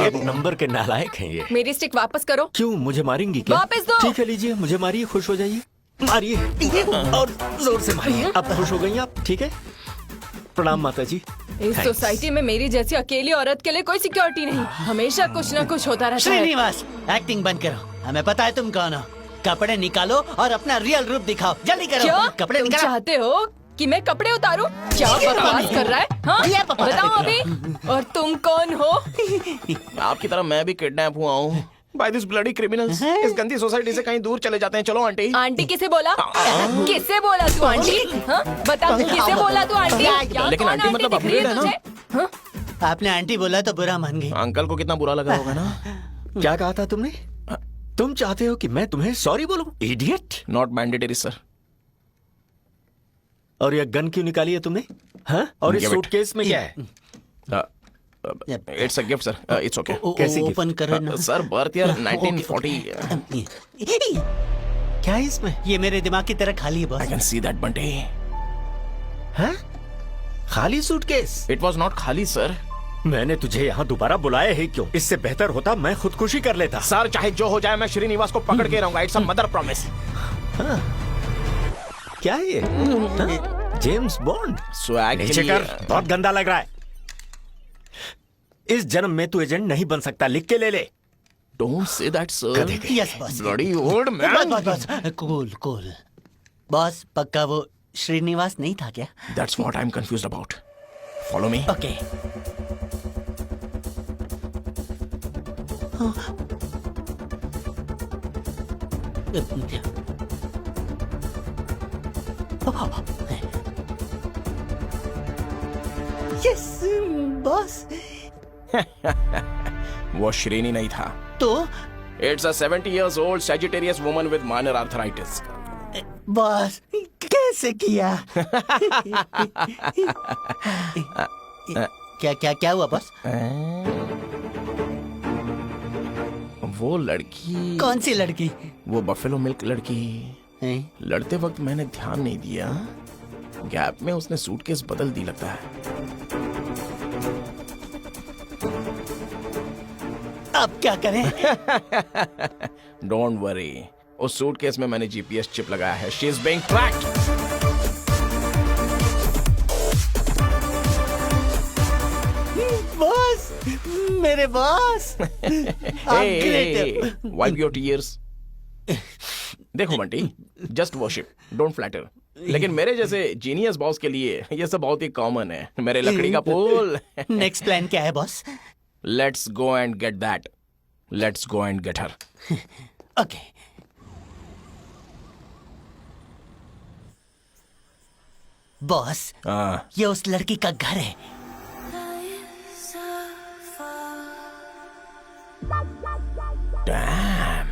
एक नंबर के नालायक हैं ये। मेरी स्टिक वापस करो। क्यों, मुझे मारेंगी क्या? वापस दो। ठीक है, लीजिए, मुझे मारिए, खुश हो जाइए। मारिए और जोर से मारिए। अब खुश हो गई आप? ठीक है, प्रणाम माता जी। इस सोसाइटी में मेरी जैसी अकेली औरत के लिए कोई सिक्योरिटी नहीं। हमेशा कुछ न कुछ होता रहता है। श्रीनिवास, एक्टिंग बंद करो। हमें पता है तुम कौन हो। कपड़े निकालो और अपना रियल रूप दिखाओ। जल्दी करो। क्या कपड़े तुम निकालो। चाहते हो कि मैं कपड़े उतारूं? क्या बकवास कर रहा है? हाँ? बताओ अभी। और तुम कौन हो? आपकी तरह मैं भी किडनैप हुआ हूँ बाय दिस ब्लडी क्रिमिनल्स। इस गंदी सोसाइटी से कहीं दूर चले जाते हैं। चलो आंटी। आंटी किसे बोला? किसे बोला तू आंटी? हाँ? बता, किसे बोला तू आंटी? लेकिन आंटी मतलब अपग्रेड है ना। आपने आंटी बोला तो बुरा मान गई। अंकल को कितना बुरा लगा होगा ना। क्या कहा था तुमने? तुम चाहते हो कि मैं तुम्हें सॉरी बोलूं? इडियट। Not mandatory sir. और ये गन क्यों निकाली है तुमने? हाँ? और इस सूटकेस में क्या है? It's a gift sir. It's okay. कैसे ओपन करो ना सर, बर्थ ईयर 1940। क्या है इसमें? ये मेरे दिमाग की तरह खाली है boss. I can see that बंटे। हाँ? खाली सूटकेस? इट वाज नॉट खाली सर। मैंने तुझे यहाँ दोबारा बुलाया है क्यों? इससे बेहतर होता मैं खुदकुशी कर लेता। सर, चाहे जो हो जाए मैं श्रीनिवास को पकड़ के रहूंगा। It's a mother promise. क्या है ये? James bond? नीचे कर, बहुत गंदा लग रहा है। इस जन्म में तू एजेंट नहीं बन सकता, लिख के ले ले। Don't say that sir. Yes boss. Bloody old man. बस कूल बॉस। पक्का वो श्रीनिवास नहीं था क्या? That's what I am confused about. Follow me. Okay. Yes boss. वो श्रेणी नहीं था तो it's a 70 years old Sagittarius woman with minor arthritis। Boss, कैसे किया? क्या हुआ बॉस? वो लड़की। कौन सी लड़की? वो बफेलो मिल्क लड़की। लड़ते वक्त मैंने ध्यान नहीं दिया, गैप में उसने सूटकेस बदल दी लगता है। अब क्या करें? डोंट वरी, उस सूटकेस में मैंने जीपीएस चिप लगाया है। She is being tracked. Boss, मेरे boss. Hey, wipe your tears. देखो Bunty, just worship, don't flatter. लेकिन मेरे जैसे जीनियस बॉस के लिए ये सब बहुत ही कॉमन है। मेरे लकड़ी का पुल। नेक्स्ट प्लान क्या है boss? Let's go and get that. Let's go and get her. Okay. Boss, ये उस लड़की का घर है। डैम।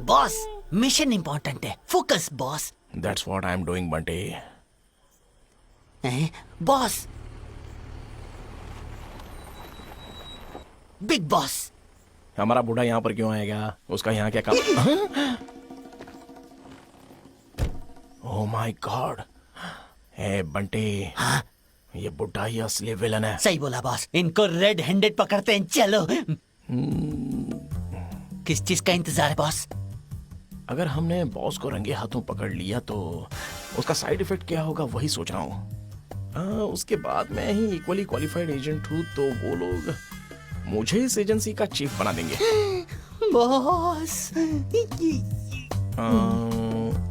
बॉस, मिशन इंपॉर्टेंट है, focus boss. That's what I am doing Bunty. Boss, big boss. हमारा बूढ़ा यहाँ पर क्यों आएगा? उसका यहाँ क्या काम? Oh my God. Hey Bunty, ये बुढ़ा ही असली विलन है। सही बोला बॉस, इनको रेड हैंडेड पकड़ते हैं। चलो। किस चीज का इंतजार है बॉस? अगर हमने बॉस को रंगे हाथों पकड़ लिया तो उसका साइड इफेक्ट क्या होगा वही सोच रहा हूँ। उसके बाद मैं ही इक्वली क्वालिफाइड एजेंट हूँ तो वो लोग मुझे इस एजेंसी का चीफ बना देंगे। Boss,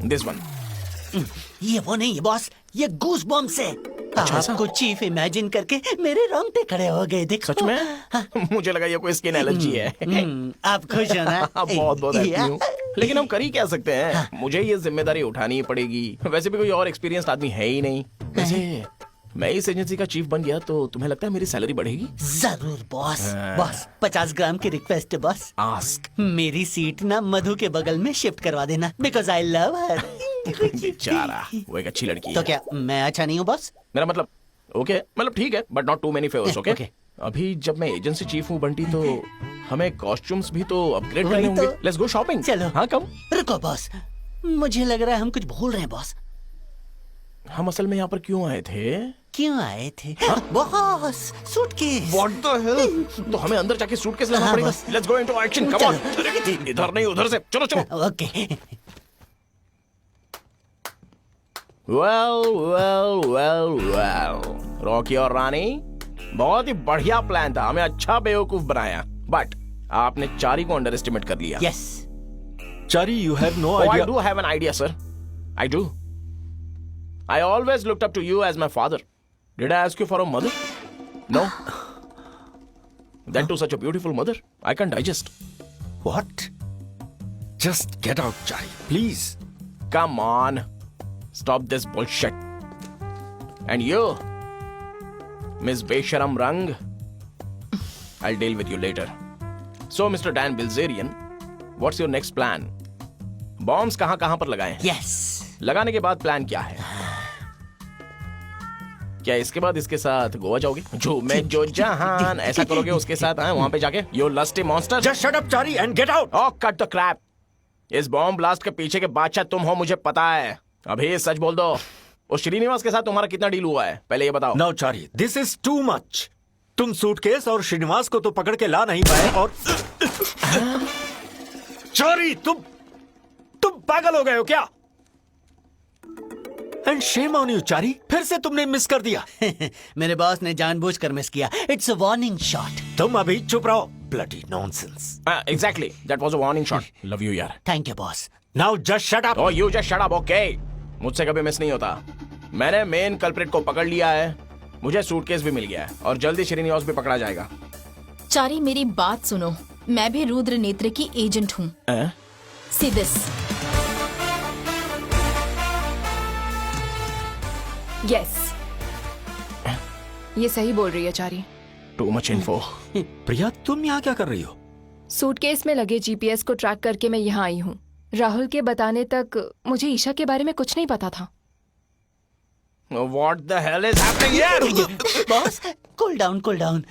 this one. ये वो नहीं है बॉस, ये गूस बॉम्ब से। आपको चीफ इमेजिन करके मेरे रोंगटे खड़े हो गए। देखो। सच में? मुझे लगा ये कोई स्किन एलर्जी है। आप खुश हो ना? बहुत बहुत हैप्पी हूँ। लेकिन हम कर ही क्या सकते हैं? मुझे ये जिम्मेदारी उठानी ही पड़ेगी। वैसे भी कोई और एक्सपीरियंस्ड आदमी है ही नहीं। वैसे मैं इस एजेंसी का चीफ बन गया तो तुम्हें लगता है मेरी सैलरी बढ़ेगी? जरूर बॉस। बॉस, 50 ग्राम की रिक्वेस्ट है बॉस। आस्क। मेरी सीट ना मधु के बगल में शिफ्ट करवा देना, बिकॉज आई लव हर। बेचारा, वो एक अच्छी लड़की तो है। क्या मैं अच्छा नहीं हूँ बॉस? मेरा मतलब ओके, मतलब ठीक है, but not too many favours. Okay. अभी जब मैं एजेंसी चीफ हूँ बंटी तो हमें कॉस्ट्यूम्स भी तो अपग्रेड करने होंगे। Let's go shopping. चलो। हाँ, कम। रुको बॉस, मुझे लग रहा है हम कुछ भूल रहे हैं बॉस। हम असल में यहाँ पर क्यों आए थे? क्यों आए थे? Boss, suitcase. What the hell? तो हमें अंदर जाके सूटकेस लाना पड़ेगा। Let's go into action. Come on. इधर नहीं, उधर से। चलो चलो। ओके। well. रॉकी और रानी, बहुत ही बढ़िया प्लान था। हमें अच्छा बेवकूफ बनाया, बट आपने चारी को अंडर एस्टिमेट कर लिया। Yes. Chari, you have no I idea. do have an idea, sir. I do. I always looked up to you as my father. Did I ask you for a mother? No. That too such a beautiful mother. I can't digest. What? Just get out, Chari, please. Come on. Stop this bullshit. And you, Miss Besharam Rang, I'll deal with you later. So, Mr. Dan Bilzerian, what's your next plan? Bombs कहाँ पर लगाएं? Yes. लगाने के बाद plan क्या है? क्या इसके बाद इसके साथ गोवा जाओगे? जो मैं जो जहान ऐसा करोगे उसके साथ वहां पे जाके? You lusty monster. Just shut up, Chari, and get out. Oh, cut the crap. इस बॉम्ब ब्लास्ट के पीछे के बादशाह तुम हो, मुझे पता है। अभी सच बोल दो, उस श्रीनिवास के साथ तुम्हारा कितना डील हुआ है? पहले ये बताओ। No, Chari, this is too much. तुम सूटकेस और श्रीनिवास को तो पकड़ के ला नहीं पाए और Chari, तुम पागल हो गए हो क्या? And shame on you, Chari. फिर से तुमने मिस कर दिया। मेरे बॉस ने जानबूझकर मिस किया। It's a warning shot. तुम अभी चुप रहो। Bloody nonsense. Exactly. That was a warning shot. Love you, यार। Thank you, boss. Now just shut up. Oh, you just shut up, okay? मुझसे कभी मिस नहीं होता। मैंने मेन कल्प्रिट को पकड़ लिया है। मुझे सूटकेस भी मिल गया है और जल्दी श्रीनिवास भी पकड़ा जाएगा। चारी, मेरी बात सुनो। मैं भी रुद्र नेत्र की एजेंट हूँ। See this. यस, ये सही बोल रही है चारी। Too much info. प्रिया, तुम यहाँ क्या कर रही हो? सूटकेस में लगे जीपीएस को ट्रैक करके मैं यहाँ आई हूँ। राहुल के बताने तक मुझे ईशा के बारे में कुछ नहीं पता था। What the hell is happening here? Boss, cool down.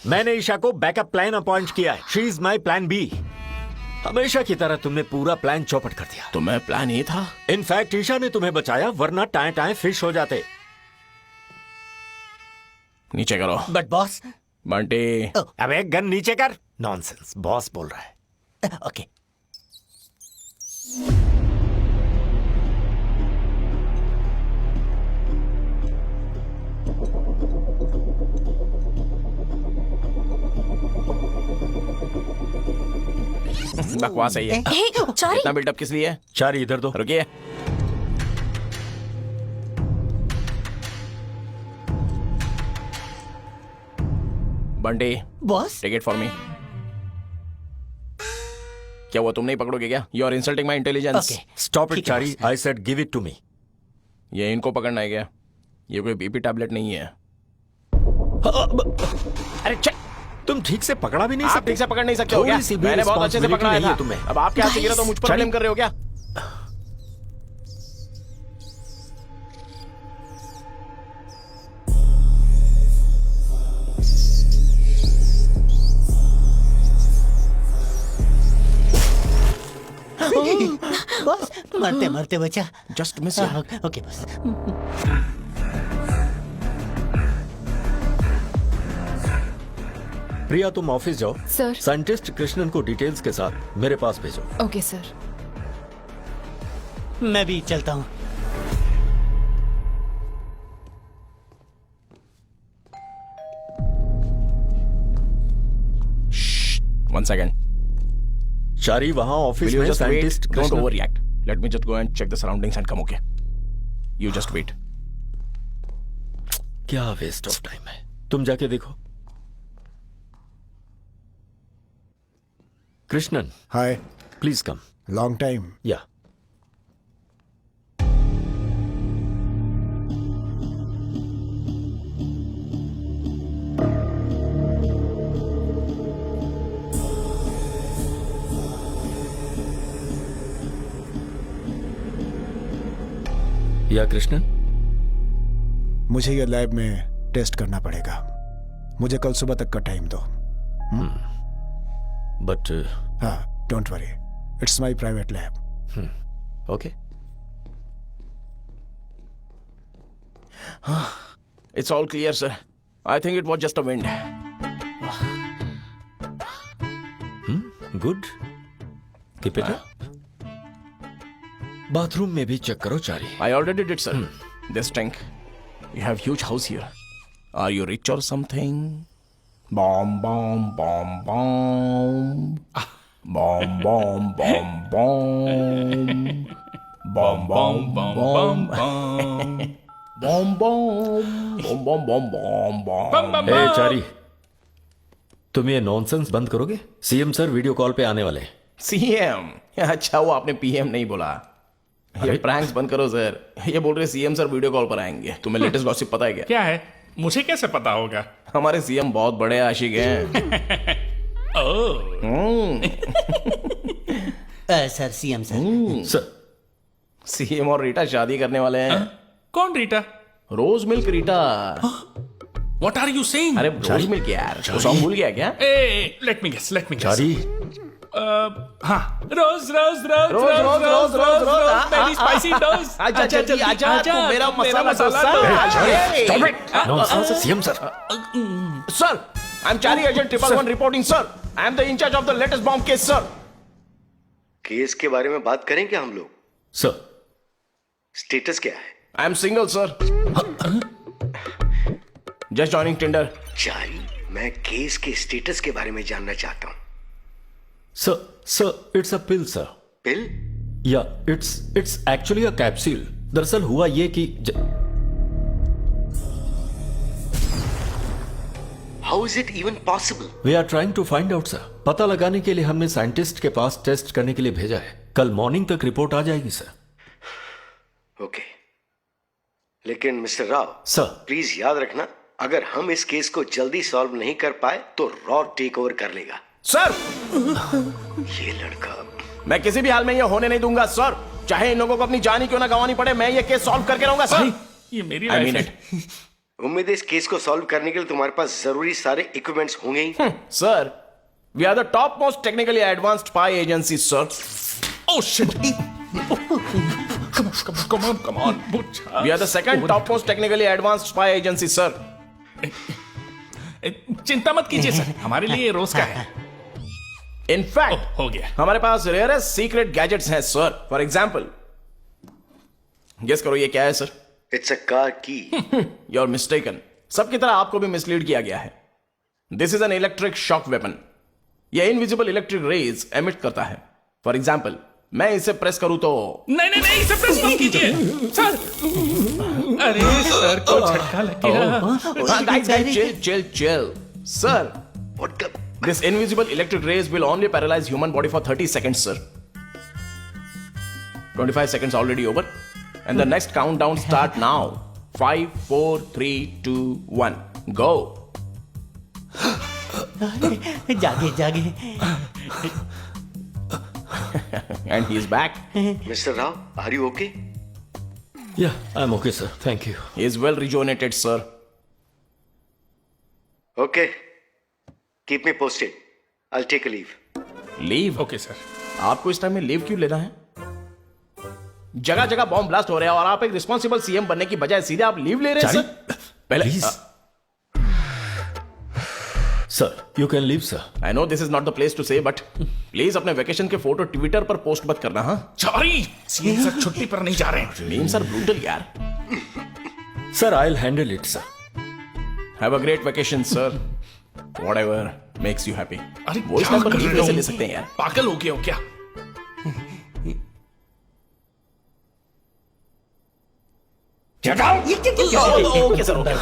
मैंने ईशा को बैकअप प्लान अपॉइंट किया है। She is my plan B. हमेशा की तरह तुमने पूरा प्लान चौपट कर दिया। तो मैं प्लान ए था। इनफैक्ट ईशा ने तुम्हें बचाया, वरना टाए टाए फिश हो जाते। नीचे करो। But boss. बंटी। अबे गन नीचे कर। नॉनसेंस, बॉस बोल रहा है। ओके। बकवास है ये। चारी इतना बिल्डअप किस लिए है? चारी इधर दो। रुकिए। Bunty boss take it for me. क्या हुआ, तुम नहीं पकड़ोगे क्या? You are insulting my intelligence. Stop it Chari, I said give it to me. ये इनको पकड़ना है क्या? ये कोई बीपी टैबलेट नहीं है। अरे तुम ठीक से पकड़ा भी नहीं आप सकते। ठीक से पकड़ नहीं सकते हो क्या? थोड़ी सी भी मैंने बहुत अच्छे से responsibility पकड़ा नहीं है था तुम्हें। अब आप क्या गिरा तो मुझ पर ब्लेम कर रहे हो क्या? बॉस मरते मरते बचा। Just miss. Okay boss. Priya तुम ऑफिस जाओ। सर। साइंटिस्ट कृष्णन को डिटेल्स के साथ मेरे पास भेजो। Okay sir. मैं भी चलता हूँ। One second. चारी वहां ऑफिस Will you में just wait? Scientist Don't Krishnan. overreact. Let me just go and check the surroundings and come, okay? You just wait. क्या वेस्ट ऑफ टाइम है। तुम जाके देखो। कृष्णन हाय, प्लीज कम। Long time. या कृष्णन, मुझे ये लैब में टेस्ट करना पड़ेगा। मुझे कल सुबह तक का टाइम दो। बट हाँ, don't worry, it's my private lab. Okay. It's all clear, sir. I think it was just a wind. Good, keep it up. Bathroom में भी चेक करो चारी। I already did, sir. This tank. You have huge house here. Are you rich or something? Bomb, bomb, bomb, bomb. Bomb, bomb, bomb, bomb. Bomb, bomb, bomb, bomb. Bomb, bomb, bomb, bomb, bomb, bomb, bomb. ए चारी, तुम ये nonsense बंद करोगे? CM sir video call पे आने वाले हैं। CM? अच्छा, वो आपने PM नहीं बोला। ये प्रैंक्स बंद करो सर। ये बोल रहे CM सर वीडियो कॉल पर आएंगे। तुम्हें लेटेस्ट गॉसिप पता है क्या? क्या है? मुझे कैसे पता होगा? हमारे CM बहुत बड़े आशिक हैं। Sir CM sir. CM और रीटा शादी करने वाले हैं। कौन Rita? Rose milk Rita. What are you saying? अरे रोज मिल्क यार, वो सॉन्ग भूल गया क्या? Let me guess. चारी, हाँ, रोज रोज रोज रोज रोज रोज रोज मेरी स्पाइसी डोज। आजा जल्दी आजा, तू मेरा masala dosa. Nonsense CM sir. Sir, I am Chari agent 111 reporting sir. I am the incharge of the latest bomb case sir. Case के बारे में बात करें क्या हम लोग? सर, स्टेटस क्या है? I am single sir. Just joining Tinder. Chari, मैं केस के स्टेटस के बारे में जानना चाहता हूँ। Sir, it's a pill sir. Pill? या इट्स एक्चुअली अ कैप्सूल। दरअसल हुआ ये कि how is it even possible? We are trying to find out sir. पता लगाने के लिए हमने साइंटिस्ट के पास टेस्ट करने के लिए भेजा है। कल मॉर्निंग तक रिपोर्ट आ जाएगी सर। ओके, लेकिन मिस्टर राव सर, प्लीज याद रखना, अगर हम इस केस को जल्दी सॉल्व नहीं कर पाए तो रॉ टेक ओवर कर लेगा। सर, ये लड़का, मैं किसी भी हाल में ये होने नहीं दूंगा सर। चाहे इन लोगों को अपनी जान ही क्यों ना गंवानी पड़े, मैं ये केस सॉल्व करके रहूंगा सर। ये मेरी I mean लाइफ it. उम्मीद है इस केस को सॉल्व करने के लिए तुम्हारे पास जरूरी सारे इक्विपमेंट्स होंगे ही। Sir, we are the top most technically advanced spy agency sir. Oh shit! Come on, Butcha. We are the second top most technically advanced spy agency, sir. चिंता मत कीजिए सर, हमारे लिए रोज का है। In fact, हो गया। हमारे पास रेयरेस्ट सीक्रेट गैजेट्स हैं सर। फॉर एग्जाम्पल, गेस करो ये क्या है sir? It's a car key. You are mistaken. सबकी तरह आपको भी मिसलीड किया गया है। This is an electric shock weapon. यह इनविजिबल इलेक्ट्रिक रेज एमिट करता है। फॉर एग्जाम्पल मैं इसे प्रेस करूं तो नहीं नहीं नहीं, इसे प्रेस मत कीजिए सर। अरे सर को झटका लग गया। Guys chill sir, this invisible electric rays will only paralyze human body for 30 seconds sir. 25 seconds already over and the next countdown start now. 5 4 3 2 1 go. जागे And he is back. Mr. Rao, are you okay? Yeah, I'm okay, sir. Thank you. He is well rejuvenated, sir. Okay. Keep me posted. I'll take a leave. Leave? Okay, sir. आपको इस time में leave क्यों लेना है? जगह जगह bomb blast हो रहे हैं और आप एक रिस्पॉन्सिबल सीएम बनने की बजाय सीधे आप लीव ले रहे हैं सर। पहले sir, you can leave, sir. I know this is not the place to say, but please अपने वेकेशन के फोटो ट्विटर पर पोस्ट मत करना। हाँ सॉरी, सीएम सर छुट्टी पर नहीं जा रहे हैं। मीम्स आर ब्रूटल यार। Sir, I'll handle it, sir. Have a great vacation, sir. Whatever makes you happy. अरे वो इस क्या पर कर लीव रहे कैसे हो? ले सकते हैं यार? पागल हो गए हो क्या? Okay sir, okay.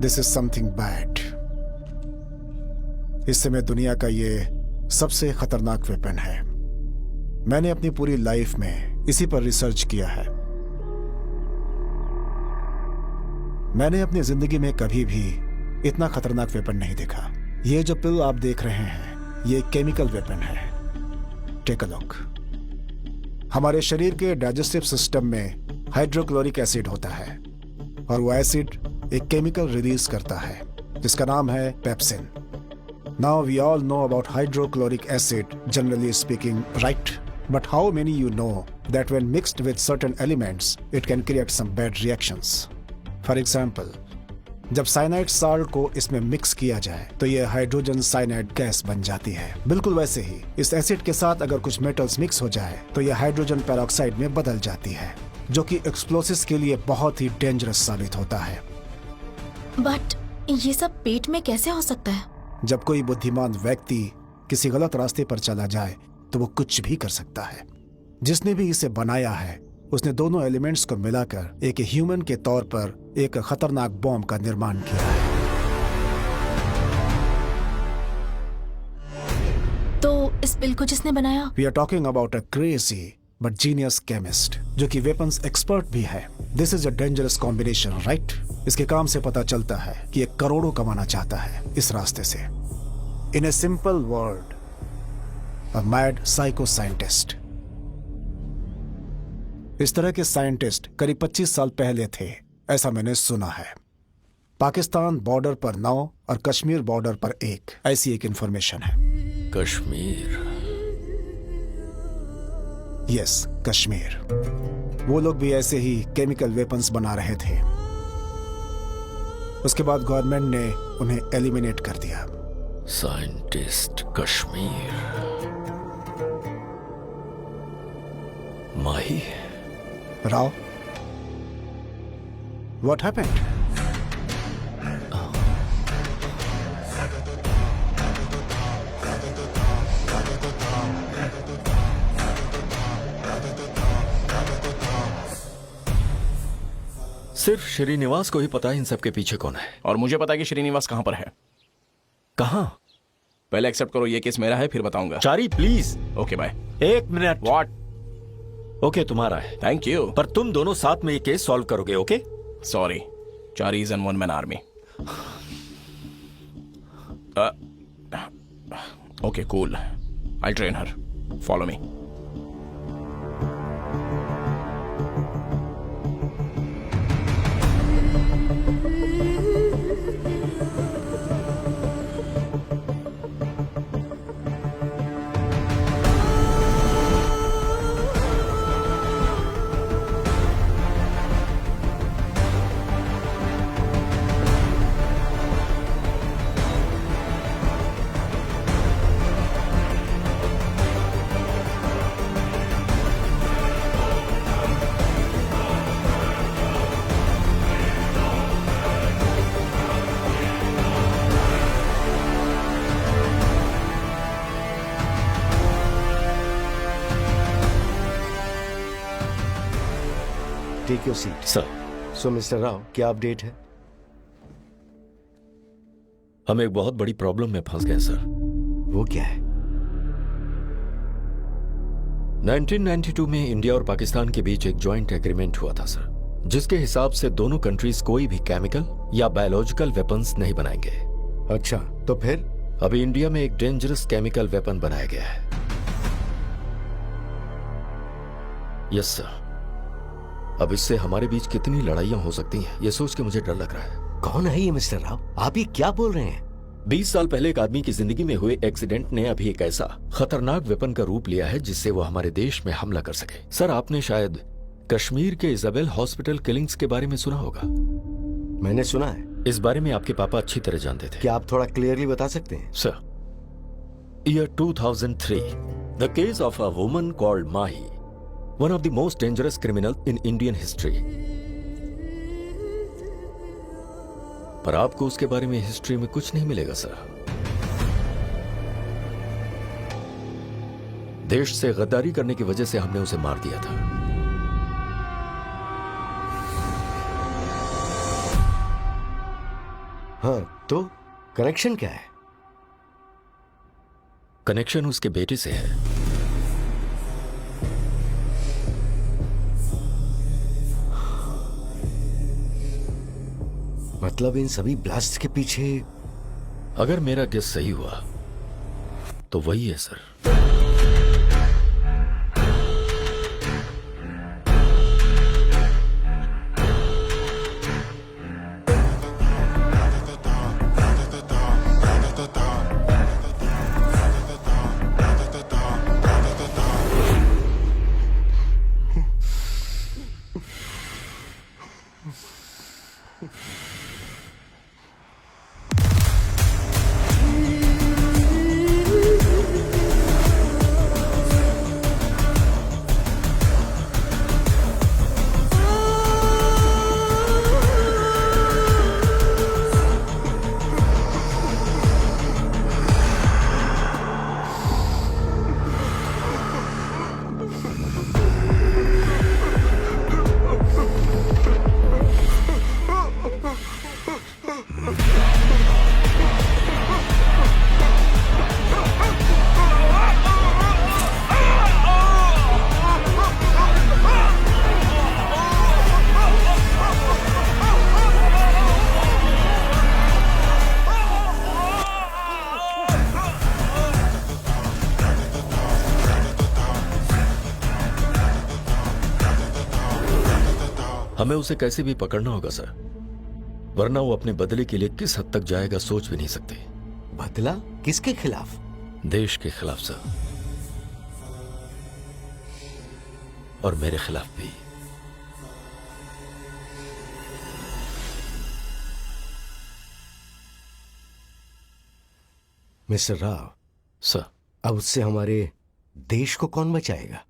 This is something bad. इस समय दुनिया का ये सबसे खतरनाक वेपन है। मैंने अपनी पूरी लाइफ में इसी पर रिसर्च किया है। मैंने अपनी जिंदगी में कभी भी इतना खतरनाक वेपन नहीं देखा। ये जो पिल आप देख रहे हैं, ये केमिकल वेपन है। Take a look. हमारे शरीर के डाइजेस्टिव सिस्टम में हाइड्रोक्लोरिक एसिड होता है और वो एसिड एक केमिकल रिलीज करता है जिसका नाम है pepsin. Now we all know about hydrochloric acid generally speaking, right? But how many you know that when mixed with certain elements it can create some bad reactions? For example, जब cyanide salt को इसमें mix किया जाए तो ये hydrogen cyanide gas बन जाती है। बिल्कुल वैसे ही इस एसिड के साथ अगर कुछ मेटल्स मिक्स हो जाए तो ये हाइड्रोजन पेरोक्साइड में बदल जाती है, जो कि एक्सप्लोसिव्स के लिए बहुत ही डेंजरस साबित होता है। बट ये सब पेट में कैसे हो सकता है? जब कोई बुद्धिमान व्यक्ति किसी गलत रास्ते पर चला जाए तो वो कुछ भी कर सकता है। जिसने भी इसे बनाया है उसने दोनों एलिमेंट्स को मिलाकर एक ह्यूमन के तौर पर एक खतरनाक बॉम्ब का निर्माण किया है। तो इस पिल को जिसने बनाया? We are talking about a crazy but genius chemist जो कि वेपन्स एक्सपर्ट भी है। This is a dangerous combination, right? इसके काम से पता चलता है कि एक करोड़ों कमाना चाहता है इस रास्ते से। In a simple word, a mad psycho scientist. इस तरह के साइंटिस्ट करीब 25 साल पहले थे, ऐसा मैंने सुना है। पाकिस्तान बॉर्डर पर 9 और कश्मीर बॉर्डर पर 1, ऐसी एक इंफॉर्मेशन है। कश्मीर? यस, कश्मीर। वो लोग भी ऐसे ही केमिकल वेपन्स बना रहे थे। उसके बाद गवर्नमेंट ने उन्हें एलिमिनेट कर दिया। Scientist Kashmir. Mahi? Rao, what happened? सिर्फ श्रीनिवास को ही पता है इन सब के पीछे कौन है। और मुझे पता है कि श्रीनिवास कहां पर है। कहां? पहले एक्सेप्ट करो ये केस मेरा है, फिर बताऊंगा। Chari please. Okay bye. 1 minute. What? Okay, तुम्हारा है। Thank you. पर तुम दोनों साथ में ये केस सॉल्व करोगे, okay? Sorry, Chari is an one man army. Okay cool, I train her, follow me. Take your seat. Sir, so mister Rao, क्या अपडेट है? हम एक बहुत बड़ी प्रॉब्लम में फंस गए सर। वो क्या है? 1992 में इंडिया और पाकिस्तान के बीच एक जॉइंट एग्रीमेंट हुआ था सर, जिसके हिसाब से दोनों कंट्रीज कोई भी केमिकल या बायोलॉजिकल वेपन्स नहीं बनाएंगे। अच्छा, तो फिर? अभी इंडिया में एक डेंजरस केमिकल वेपन बनाया गया है। Yes sir. अब इससे हमारे बीच कितनी लड़ाइयां हो सकती हैं, यह सोच के मुझे डर लग रहा है। कौन है ये मिस्टर राव? आप ये क्या बोल रहे हैं? 20 साल पहले एक आदमी की जिंदगी में हुए एक्सीडेंट ने अभी एक ऐसा खतरनाक वेपन का रूप लिया है जिससे वो हमारे देश में हमला कर सके। सर, आपने शायद कश्मीर के इजाबेल हॉस्पिटल किलिंग्स के बारे में सुना होगा। मैंने सुना है। इस बारे में आपके पापा अच्छी तरह जानते थे। क्या आप थोड़ा क्लियरली बता सकते हैं? Sir, year 2003, the case of a woman called Mahi, one of the most dangerous criminal in Indian history. पर आपको उसके बारे में हिस्ट्री में कुछ नहीं मिलेगा सर। देश से गद्दारी करने की वजह से हमने उसे मार दिया था। हाँ, तो कनेक्शन क्या है? कनेक्शन उसके बेटे से है। मतलब इन सभी ब्लास्ट के पीछे? अगर मेरा गेस सही हुआ तो वही है सर। हमें उसे कैसे भी पकड़ना होगा सर, वरना वो अपने बदले के लिए किस हद तक जाएगा सोच भी नहीं सकते। बदला? किसके खिलाफ? देश के खिलाफ सर, और मेरे खिलाफ भी। मिस्टर राव सर, अब उससे हमारे देश को कौन बचाएगा?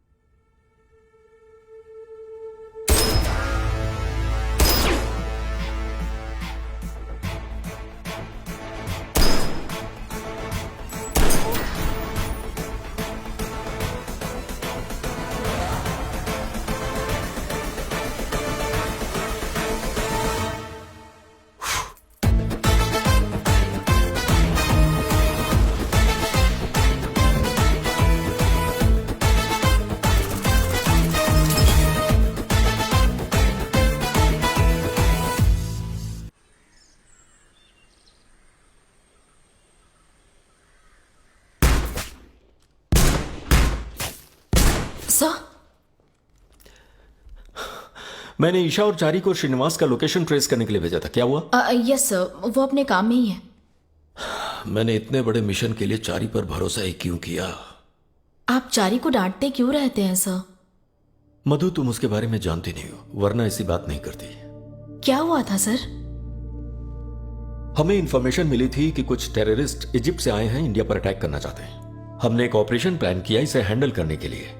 मैंने ईशा और चारी को श्रीनिवास का लोकेशन ट्रेस करने के लिए भेजा था। क्या हुआ? यस सर, वो अपने काम में ही है। मैंने इतने बड़े मिशन के लिए चारी पर भरोसा ही क्यों किया? आप चारी को डांटते क्यों रहते हैं सर? मधु, तुम उसके बारे में जानती नहीं हो, वरना ऐसी बात नहीं करती। क्या हुआ था सर? हमें इंफॉर्मेशन मिली थी कि कुछ टेररिस्ट इजिप्ट से आए हैं, इंडिया पर अटैक करना चाहते हैं। हमने एक ऑपरेशन प्लान किया इसे हैंडल करने के लिए।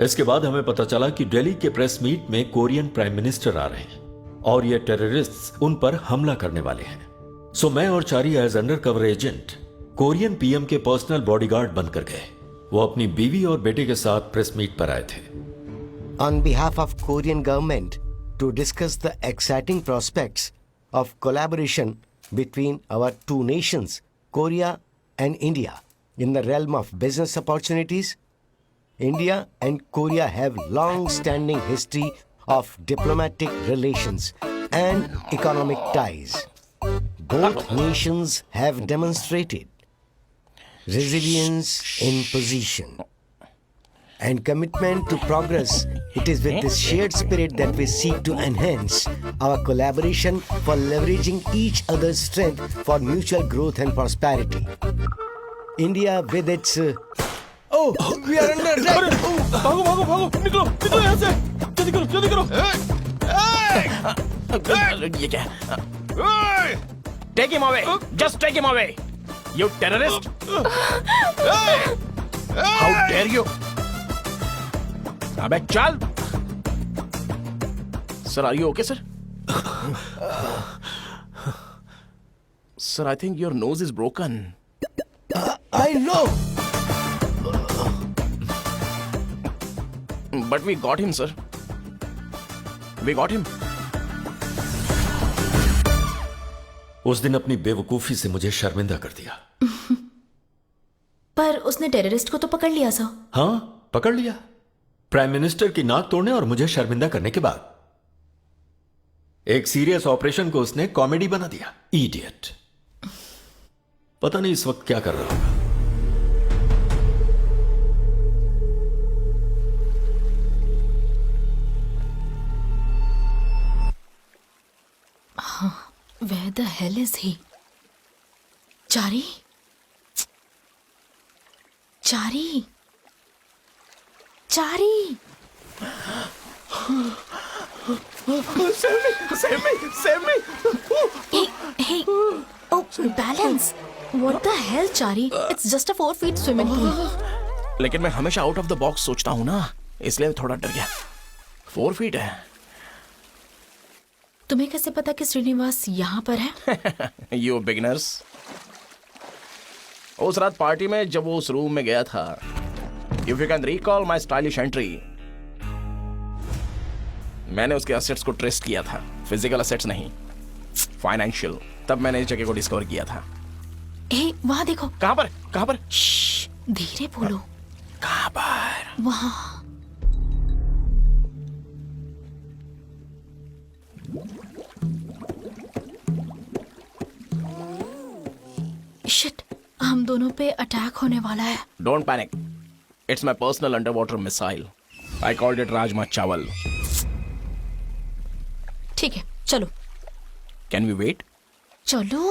इसके बाद हमें पता चला कि दिल्ली के प्रेस मीट में कोरियन प्राइम मिनिस्टर आ रहे हैं और ये टेररिस्ट उन पर हमला करने वाले हैं। सो मैं और Chari as under cover agent Korean PM के पर्सनल बॉडीगार्ड बनकर गए। वो अपनी बीवी और बेटे के साथ प्रेस मीट पर आए थे। on behalf of Korean government to discuss the exciting prospects of collaboration between our two nations, Korea and India, in the realm of business opportunities. India and Korea have long-standing history of diplomatic relations and economic ties. Both nations have demonstrated resilience in position and commitment to progress. It is with this shared spirit that we seek to enhance our collaboration for leveraging each other's strength for mutual growth and prosperity. India with its Oh, we are under attack. भागो भागो भागो, निकलो निकलो यहाँ से, जल्दी करो जल्दी करो. ये क्या? Take him away. Just take him away. You terrorist. How dare you? अबे चल. Sir, are you okay, sir? Sir, I think your nose is broken. I know. But we got him, sir. We got him. उस दिन अपनी बेवकूफी से मुझे शर्मिंदा कर दिया. पर उसने टेररिस्ट को तो पकड़ लिया सो. हाँ, पकड़ लिया. प्राइम मिनिस्टर की नाक तोड़ने और मुझे शर्मिंदा करने के बाद एक सीरियस ऑपरेशन को उसने कॉमेडी बना दिया. इडियट. पता नहीं इस वक्त क्या कर रहा होगा. Where the hell is he? Chari? Chari? Chari? Save me! Hey! Oh, balance! What the hell, Chari? It's just a 4 feet swimming pool. लेकिन मैं हमेशा आउट ऑफ द बॉक्स सोचता हूं ना, इसलिए थोड़ा डर गया. 4 फीट है. तुम्हें कैसे पता कि श्रीनिवास यहाँ पर है? You beginners. उस रात पार्टी में जब वो उस रूम में गया था, if you can recall my stylish entry, मैंने उसके असेट्स को ट्रेस किया था. फिजिकल असेट्स नहीं, फाइनेंशियल. तब मैंने इस जगह को डिस्कवर किया था. ए, वहाँ देखो. कहाँ पर? कहाँ पर? धीरे बोलो. कहाँ पर? वहाँ. शिट, हम दोनों पे अटैक होने वाला है. Don't panic. It's my personal underwater missile. I called it rajma चावल. ठीक है, चलो. Can we wait? चलो.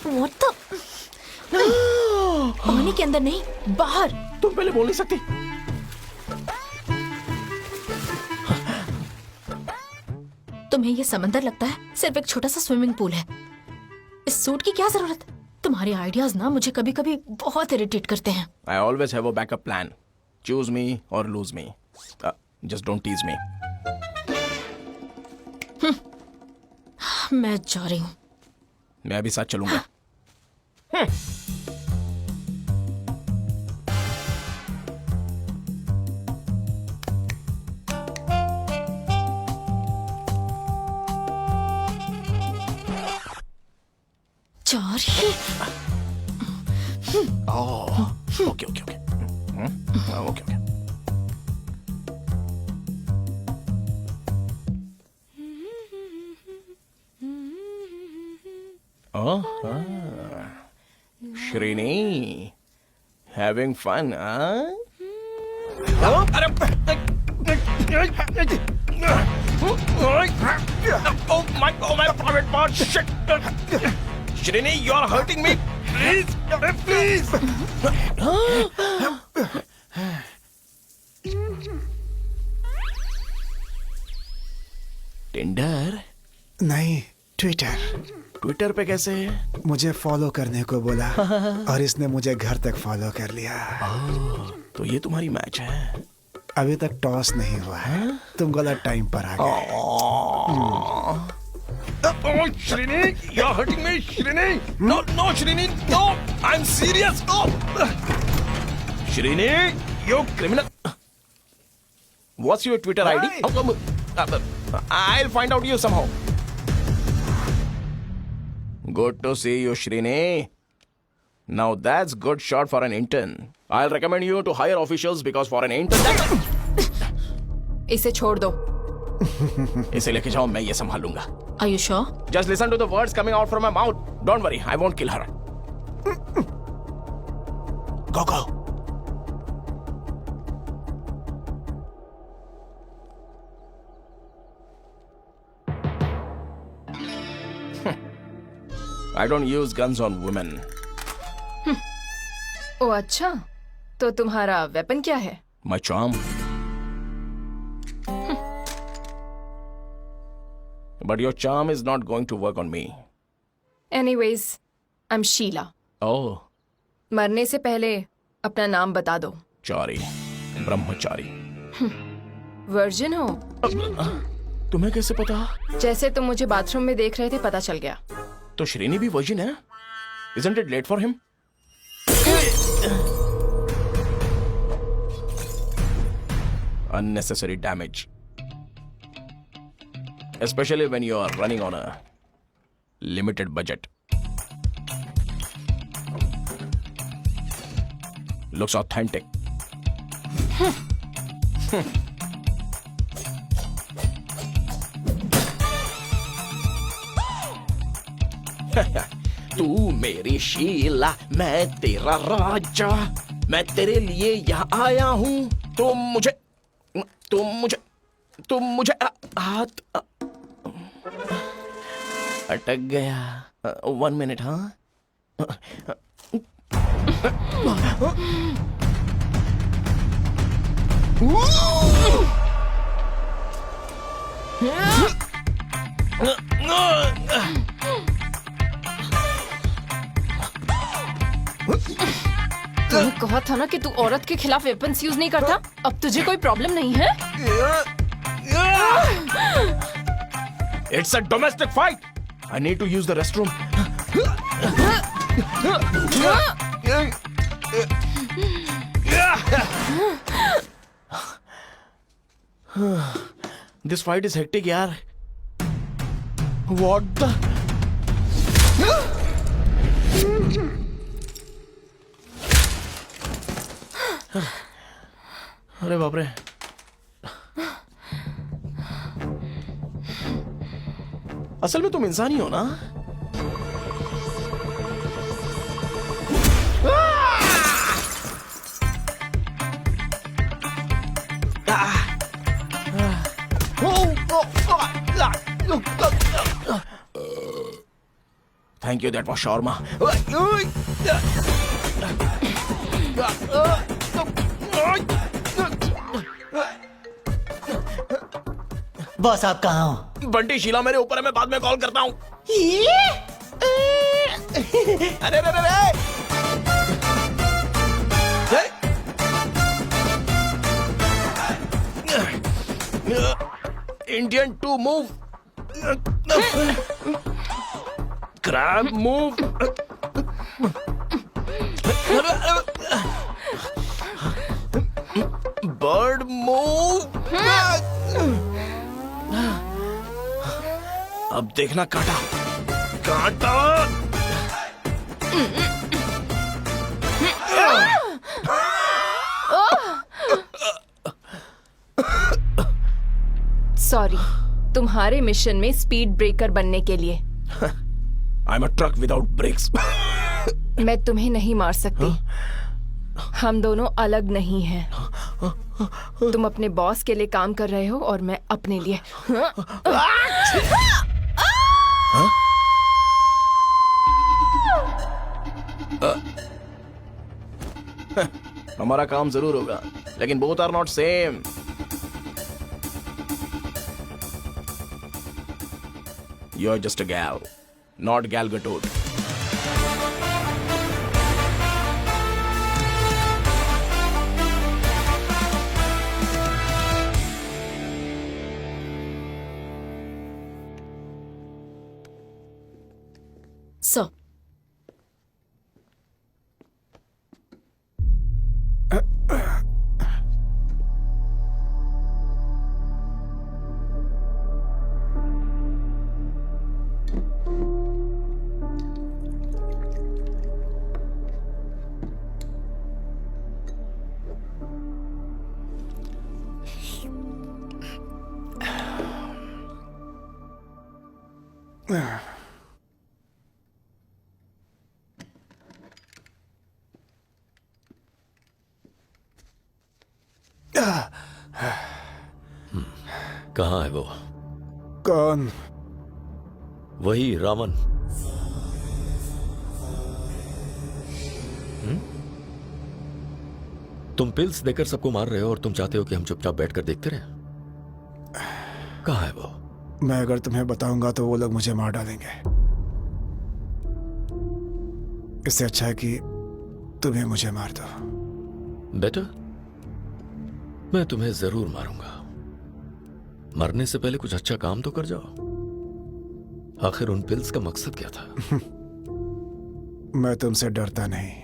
What the? नहीं, पानी के अंदर नहीं, बाहर. तुम पहले बोल नहीं सकती. तुम्हें ये समंदर लगता है? सिर्फ एक छोटा सा स्विमिंग पूल है. इस सूट की क्या जरूरत? तुम्हारे आइडियाज ना मुझे कभी कभी बहुत इरिटेट करते हैं. I always have a backup plan. Choose me or lose me. Just don't tease me. मैं जा रही हूँ. मैं अभी साथ चलूंगा. Okay. Okay. Shrini, having fun, huh? Oh my private part, shit! Shrini, you are hurting me! Please! Tinder? नहीं, Twitter. Twitter पे कैसे? मुझे फॉलो करने को बोला और इसने मुझे घर तक फॉलो कर लिया. तो ये तुम्हारी मैच है? अभी तक टॉस नहीं हुआ है. तुम गलत टाइम पर आ गए. Oh, Shrini, you're hurting me, Shrini. No, Shrini, no. I'm serious. No. Shrini, you criminal. What's your Twitter ID? I'll find out you somehow. Good to see you, Shrini. Now that's good shot for an intern. I'll recommend you to hire officials because for an intern. इसे छोड़ दो. इसे लेके जाओ, मैं ये संभाल लूंगा. Are you sure? Just listen to the words coming out from my mouth. Don't worry, I won't kill her. Go, go. I don't use guns on women. ओ अच्छा, तो तुम्हारा वेपन क्या है? My charm. But your charm is not going to work on me. Anyways, I'm Sheila. Oh, मरने से पहले अपना नाम बता दो. चारी, ब्रह्मचारी. वर्जिन हो? तुम्हें कैसे पता? जैसे तुम मुझे बाथरूम में देख रहे थे, पता चल गया. तो श्रीनी भी वर्जिन है? Isn't it late for him? Unnecessary damage. Especially when you are running on a limited budget. Looks authentic. तू मेरी शीला, मैं तेरा राजा, मैं तेरे लिए यहाँ आया हूँ. तुम मुझे हाथ अटक गया. 1 minute, हाँ. तूने कहा था ना कि तू औरत के खिलाफ वेपन्स यूज नहीं करता. अब तुझे कोई प्रॉब्लम नहीं है? It's a domestic fight. I need to use the restroom. This fight is hectic, यार. What the? अरे बाप रे. असल में तुम इंसान ही हो ना? Thank you, that was shawarma. Boss आप कहाँ हो? बंटी, शीला मेरे ऊपर है, मैं बाद में कॉल करता हूँ. अरे अरे अरे Indian to move. Crab move. Bird move. अब देखना कांटा. कांटा. सॉरी, तुम्हारे मिशन में स्पीड ब्रेकर बनने के लिए. I am a truck without brakes. मैं तुम्हें नहीं मार सकती. हम दोनों अलग नहीं हैं. तुम अपने बॉस के लिए काम कर रहे हो और मैं अपने लिए. हमारा काम जरूर होगा, लेकिन both are not same. You are just a gal, not गैल गटोट. So. कहाँ है वो? कौन? वही रावण। तुम पिल्स देकर सबको मार रहे हो और तुम चाहते हो कि हम चुपचाप बैठकर देखते रहें? कहाँ है वो? मैं अगर तुम्हें बताऊंगा तो वो लोग मुझे मार डालेंगे। इससे अच्छा है कि तुम्हें मुझे मार दो। बेटा, मैं तुम्हें जरूर मारूंगा। मरने से पहले कुछ अच्छा काम तो कर जाओ। आखिर उन पिल्स का मकसद क्या था? मैं तुमसे डरता नहीं।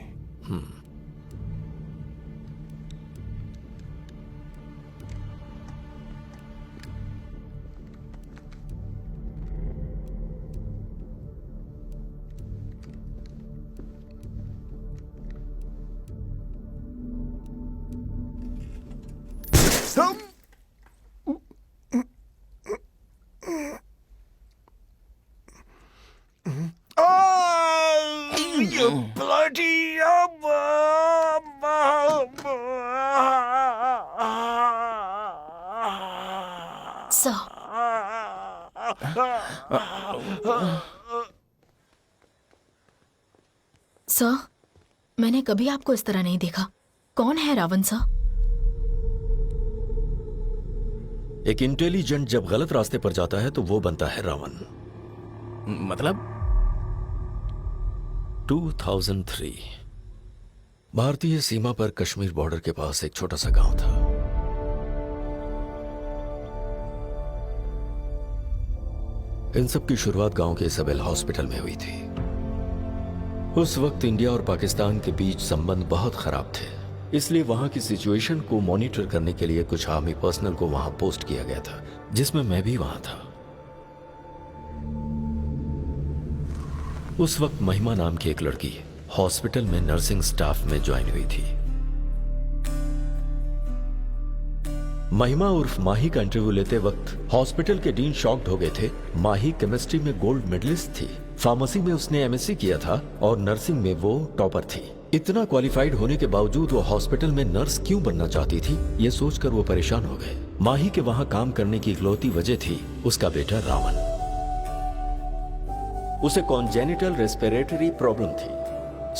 सर, मैंने कभी आपको इस तरह नहीं देखा। कौन है रावण सर? एक इंटेलिजेंट जब गलत रास्ते पर जाता है तो वो बनता है रावण। मतलब 2003 भारतीय सीमा पर कश्मीर बॉर्डर के पास एक छोटा सा गांव था। इन सब की शुरुआत गांव के इसाबेल हॉस्पिटल में हुई थी। उस वक्त इंडिया और पाकिस्तान के बीच संबंध बहुत खराब थे, इसलिए वहां की सिचुएशन को मॉनिटर करने के लिए कुछ आर्मी पर्सनल को वहां पोस्ट किया गया था, जिसमें मैं भी वहां था। उस वक्त महिमा नाम की एक लड़की हॉस्पिटल में नर्सिंग स्टाफ में ज्वाइन हुई थी। महिमा उर्फ माही का इंटरव्यू लेते वक्त हॉस्पिटल के डीन शॉक्ड हो गए थे। माही केमिस्ट्री में गोल्ड मेडलिस्ट थी, फार्मेसी में उसने एमएससी किया था और नर्सिंग में वो टॉपर थी। इतना क्वालिफाइड होने के बावजूद वो हॉस्पिटल में नर्स क्यों बनना चाहती थी, ये सोचकर वो परेशान हो गए। माही के वहां काम करने की इकलौती वजह थी उसका बेटा रावण। उसे कॉन्जेनिटल रेस्पिरेटरी प्रॉब्लम थी,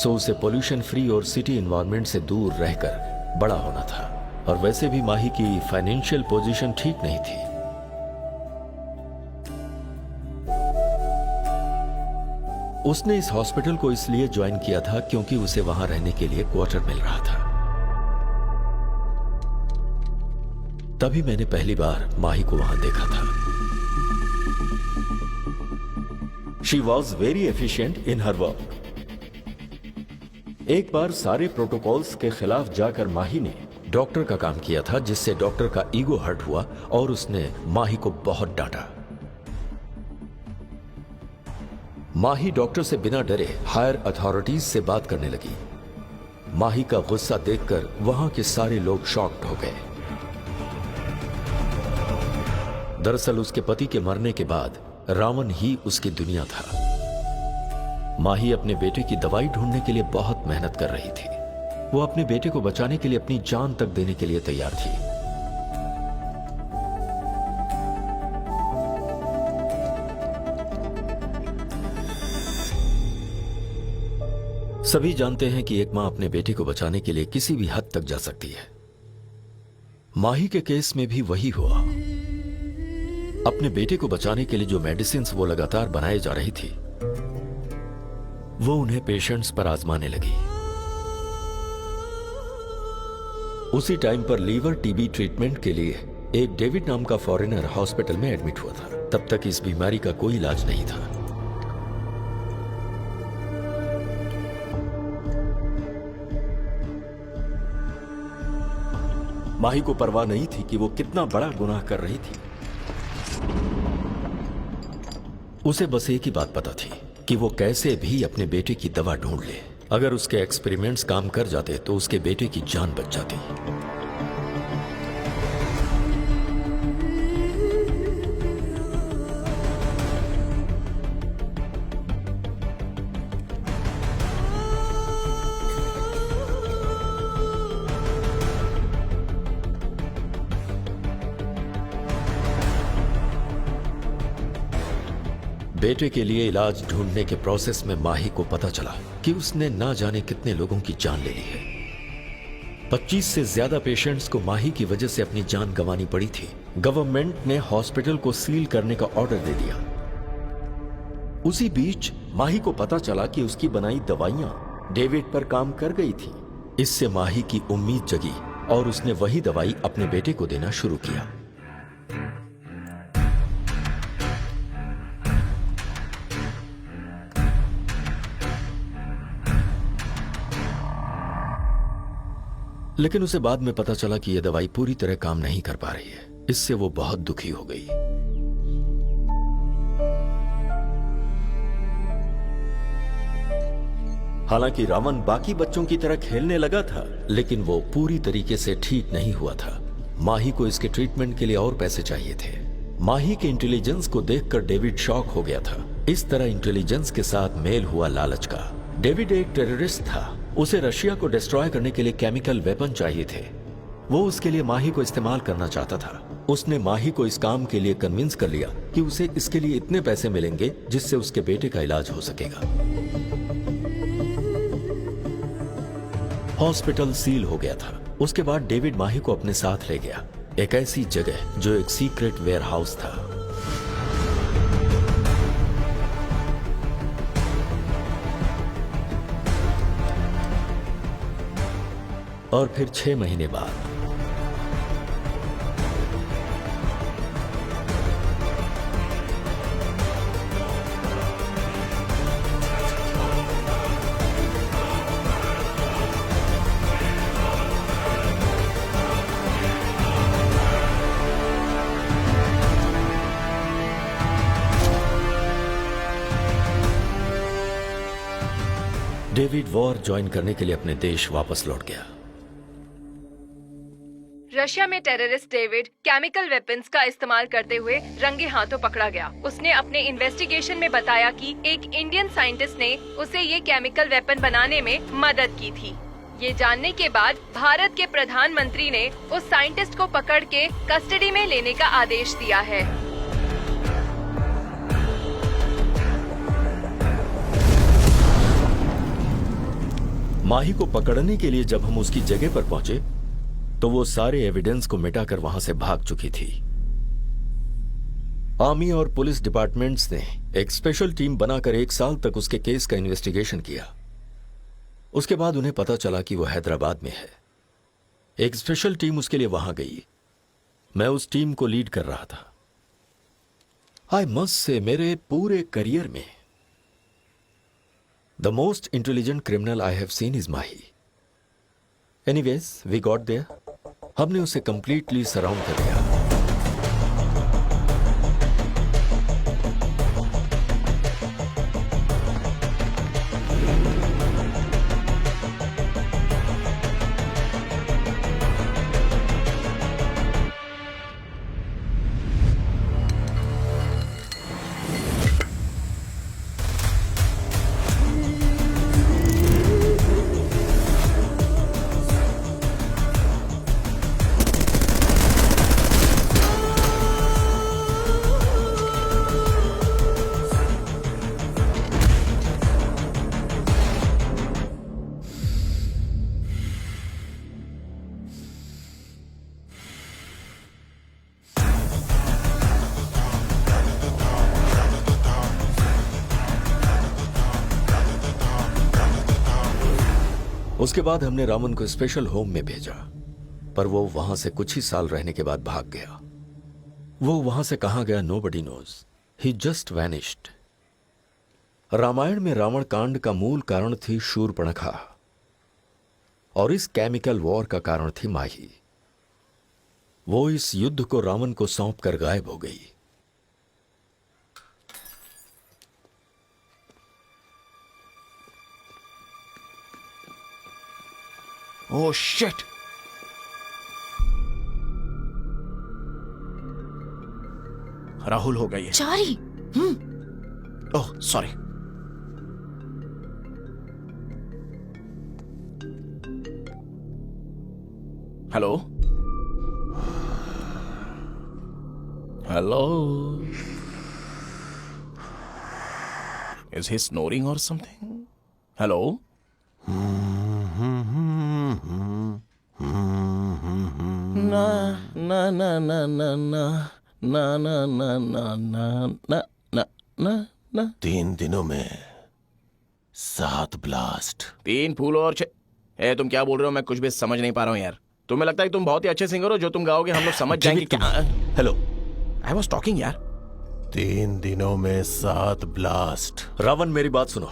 सो उसे पोल्यूशन फ्री और सिटी एनवायरनमेंट से दूर रहकर बड़ा होना था। और वैसे भी माही की फाइनेंशियल पोजीशन ठीक नहीं थी। उसने इस हॉस्पिटल को इसलिए ज्वाइन किया था क्योंकि उसे वहां रहने के लिए क्वार्टर मिल रहा था। तभी मैंने पहली बार माही को वहां देखा था। She was very efficient in her work. एक बार सारे प्रोटोकॉल्स के खिलाफ जाकर माही ने डॉक्टर का काम किया था, जिससे डॉक्टर का ईगो हर्ट हुआ और उसने माही को बहुत डांटा। माही डॉक्टर से बिना डरे हायर अथॉरिटीज से बात करने लगी। माही का गुस्सा देखकर वहां के सारे लोग शॉक्ड हो गए। दरअसल उसके पति के मरने के बाद रावण ही उसकी दुनिया था। माही अपने बेटे की दवाई ढूंढने के लिए बहुत मेहनत कर रही थी। वो अपने बेटे को बचाने के लिए अपनी जान तक देने के लिए तैयार थी। सभी जानते हैं कि एक मां अपने बेटे को बचाने के लिए किसी भी हद तक जा सकती है। माही के केस में भी वही हुआ। अपने बेटे को बचाने के लिए जो मेडिसिन्स वो लगातार बनाए जा रही थी, वो उन्हें पेशेंट्स पर आजमाने लगी। उसी टाइम पर लीवर टीबी ट्रीटमेंट के लिए एक डेविड नाम का फॉरेनर हॉस्पिटल में एडमिट हुआ था। तब तक इस बीमारी का कोई इलाज नहीं था। माही को परवाह नहीं थी कि वो कितना बड़ा गुनाह कर रही थी। उसे बस एक ही बात पता थी कि वो कैसे भी अपने बेटे की दवा ढूंढ ले। अगर उसके एक्सपेरिमेंट्स काम कर जाते तो उसके बेटे की जान बच जाती। बेटे के लिए इलाज ढूंढने के प्रोसेस में माही को पता चला कि उसने ना जाने कितने लोगों की जान ले ली है। 25 से ज्यादा पेशेंट्स को माही की वजह से अपनी जान गंवानी पड़ी थी। गवर्नमेंट ने हॉस्पिटल को सील करने का ऑर्डर दे दिया। उसी बीच माही को पता चला कि उसकी बनाई दवाइयां डेविड पर काम कर गई थी। इससे माही की उम्मीद जगी और उसने वही दवाई अपने बेटे को देना शुरू किया। लेकिन उसे बाद में पता चला कि यह दवाई पूरी तरह काम नहीं कर पा रही है। इससे वो बहुत दुखी हो गई। हालांकि रामन बाकी बच्चों की तरह खेलने लगा था, लेकिन वो पूरी तरीके से ठीक नहीं हुआ था। माही को इसके ट्रीटमेंट के लिए और पैसे चाहिए थे। माही के इंटेलिजेंस को देखकर डेविड शॉक हो गया था। इस तरह इंटेलिजेंस के साथ मेल हुआ लालच का। डेविड एक टेररिस्ट था। उसे रशिया को डिस्ट्रॉय करने के लिए केमिकल वेपन चाहिए थे। वो उसके लिए माही को इस्तेमाल करना चाहता था। उसने माही को इस काम के लिए कन्विंस कर लिया कि उसे इसके लिए इतने पैसे मिलेंगे जिससे उसके बेटे का इलाज हो सकेगा। हॉस्पिटल सील हो गया था। उसके बाद डेविड माही को अपने साथ ले गया, एक ऐसी जगह जो एक सीक्रेट वेयरहाउस था। और फिर 6 महीने बाद डेविड वॉर ज्वाइन करने के लिए अपने देश वापस लौट गया। रशिया में टेररिस्ट डेविड केमिकल वेपन्स का इस्तेमाल करते हुए रंगे हाथों पकड़ा गया। उसने अपने इन्वेस्टिगेशन में बताया कि एक इंडियन साइंटिस्ट ने उसे ये केमिकल वेपन बनाने में मदद की थी। ये जानने के बाद भारत के प्रधानमंत्री ने उस साइंटिस्ट को पकड़ के कस्टडी में लेने का आदेश दिया है। माही को पकड़ने के लिए जब हम उसकी जगह पर पहुंचे तो वो सारे एविडेंस को मिटाकर वहां से भाग चुकी थी। आर्मी और पुलिस डिपार्टमेंट्स ने एक स्पेशल टीम बनाकर 1 साल तक उसके केस का इन्वेस्टिगेशन किया। उसके बाद उन्हें पता चला कि वो हैदराबाद में है। एक स्पेशल टीम उसके लिए वहां गई। मैं उस टीम को लीड कर रहा था। आई मस्ट से मेरे पूरे करियर में The most intelligent criminal I have seen is Mahi. Anyways, we got there. हमने उसे completely surround कर लिया। उसके बाद हमने रामन को स्पेशल होम में भेजा, पर वो वहां से कुछ ही साल रहने के बाद भाग गया। वो वहां से कहां गया नोबडी नोज। ही जस्ट वैनिश्ड। रामायण में रावण कांड का मूल कारण थी शूर्पणखा और इस केमिकल वॉर का कारण थी माही। वो इस युद्ध को रावण को सौंप कर गायब हो गई। Oh shit! राहुल हो गई है। Chari. Oh sorry. Hello hello Is he snoring or something? Hello? Na na na na na na na na na na na na na ना 3 दिनों में 7 ब्लास्ट। 3 फूल और 6। ए तुम क्या बोल रहे हो? मैं कुछ भी समझ नहीं पा रहा हूँ यार। तुम्हें लगता है कि तुम बहुत ही अच्छे सिंगर हो, जो तुम गाओगे हम लोग समझ जाएंगे क्या? हेलो, आई वॉज टॉकिंग यार। 3 दिनों में 7 ब्लास्ट। रावण मेरी बात सुनो,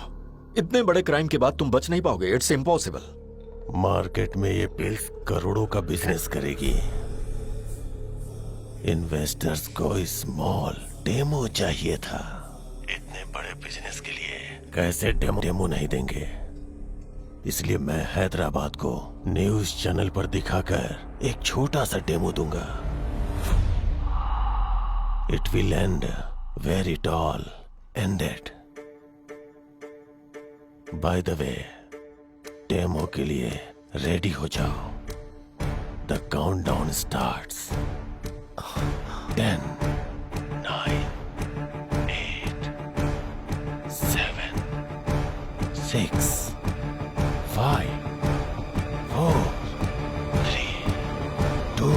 इतने बड़े क्राइम के बाद तुम बच नहीं पाओगे। It's impossible. मार्केट में ये पिल्स करोड़ों का बिजनेस करेगी। इन्वेस्टर्स को स्मॉल डेमो चाहिए था। इतने बड़े बिजनेस के लिए कैसे डेमो नहीं देंगे? इसलिए मैं हैदराबाद को न्यूज चैनल पर दिखाकर एक छोटा सा डेमो दूंगा। It will end where it all ended. By the way, demo के लिए रेडी हो जाओ। The countdown starts. 10, 9, 8, 7, 6, 5, 4, 3, 2।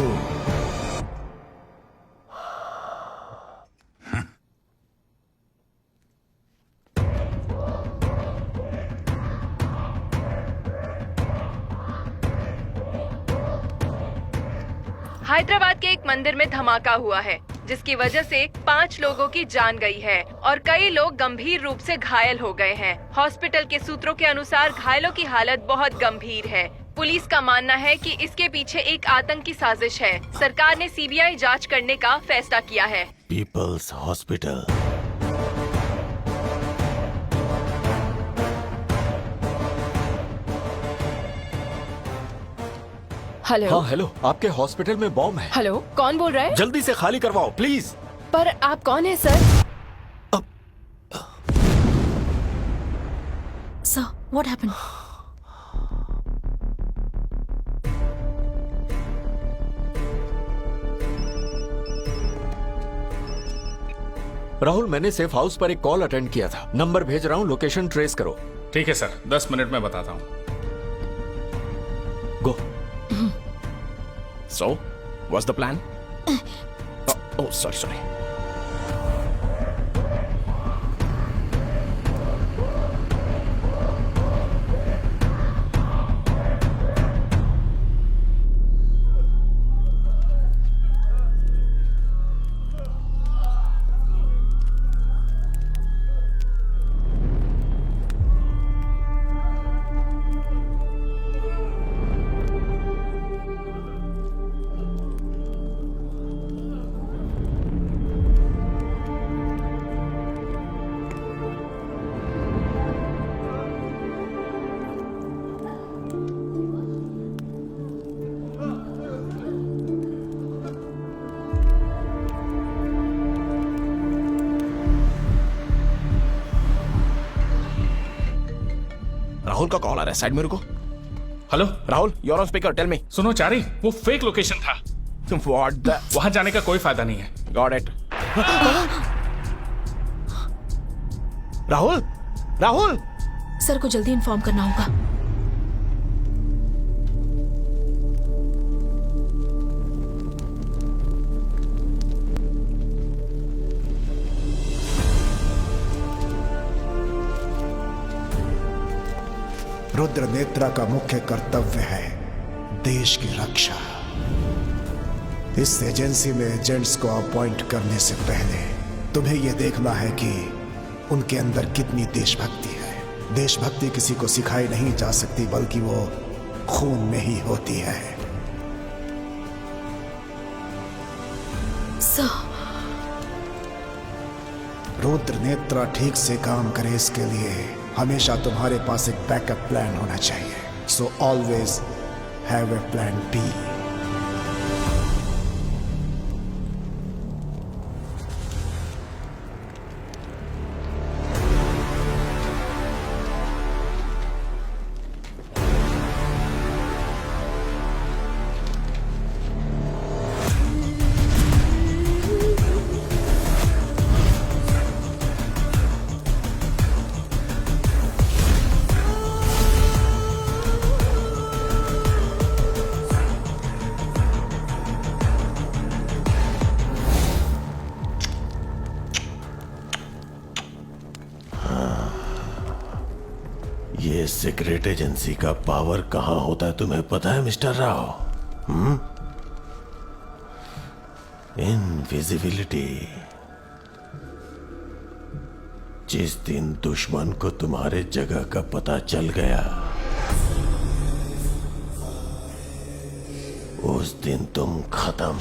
हैदराबाद के एक मंदिर में धमाका हुआ है, जिसकी वजह से 5 लोगों की जान गई है और कई लोग गंभीर रूप से घायल हो गए हैं। हॉस्पिटल के सूत्रों के अनुसार घायलों की हालत बहुत गंभीर है। पुलिस का मानना है कि इसके पीछे एक आतंकी साजिश है। सरकार ने सीबीआई जांच करने का फैसला किया है। Peoples hospital. हेलो। हाँ हेलो, आपके हॉस्पिटल में बॉम्ब है। हेलो, कौन बोल रहा है? जल्दी से खाली करवाओ प्लीज। पर आप कौन है sir? Sir, what happened? Rahul, मैंने सेफ हाउस पर एक कॉल अटेंड किया था। नंबर भेज रहा हूँ, लोकेशन ट्रेस करो। ठीक है सर, 10 मिनट में बताता हूँ। गो। So, what's the plan? Oh, sorry. Rahul का कॉल आ रहा है, साइड में रुको। Hello Rahul, you're on speaker, tell me. सुनो चारी, वो फेक लोकेशन था। What the? वहां जाने का कोई फायदा नहीं है। Got it. राहुल! सर को जल्दी इन्फॉर्म करना होगा। रुद्र नेत्रा का मुख्य कर्तव्य है देश की रक्षा। इस एजेंसी में एजेंट्स को अपॉइंट करने से पहले तुम्हें यह देखना है कि उनके अंदर कितनी देशभक्ति है। देशभक्ति किसी को सिखाई नहीं जा सकती, बल्कि वो खून में ही होती है। रुद्र नेत्रा ठीक से काम करे, इसके लिए हमेशा तुम्हारे पास एक बैकअप प्लान होना चाहिए। So always have a plan B. Secret agency का पावर कहाँ होता है तुम्हें पता है मिस्टर राव? इनविजिबिलिटी। जिस दिन दुश्मन को तुम्हारे जगह का पता चल गया उस दिन तुम खत्म।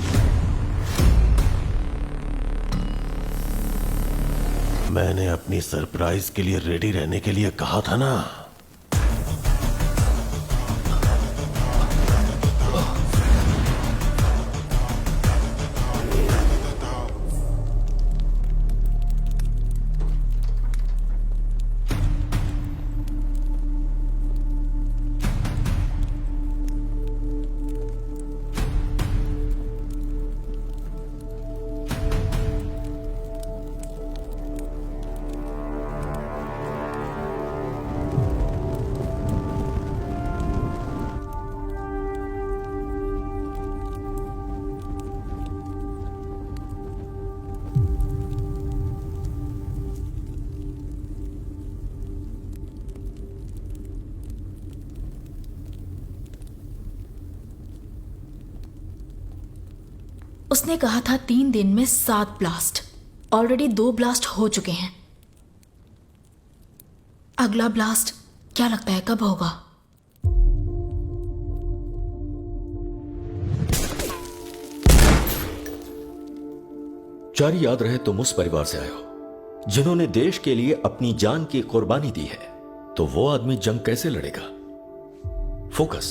मैंने अपनी सरप्राइज के लिए रेडी रहने के लिए कहा था ना। उसने कहा था 3 दिन में 7 ब्लास्ट। ऑलरेडी 2 ब्लास्ट हो चुके हैं। अगला ब्लास्ट क्या लगता है कब होगा? चारी, याद रहे तुम उस परिवार से आए हो जिन्होंने देश के लिए अपनी जान की कुर्बानी दी है। तो वो आदमी जंग कैसे लड़ेगा? Focus,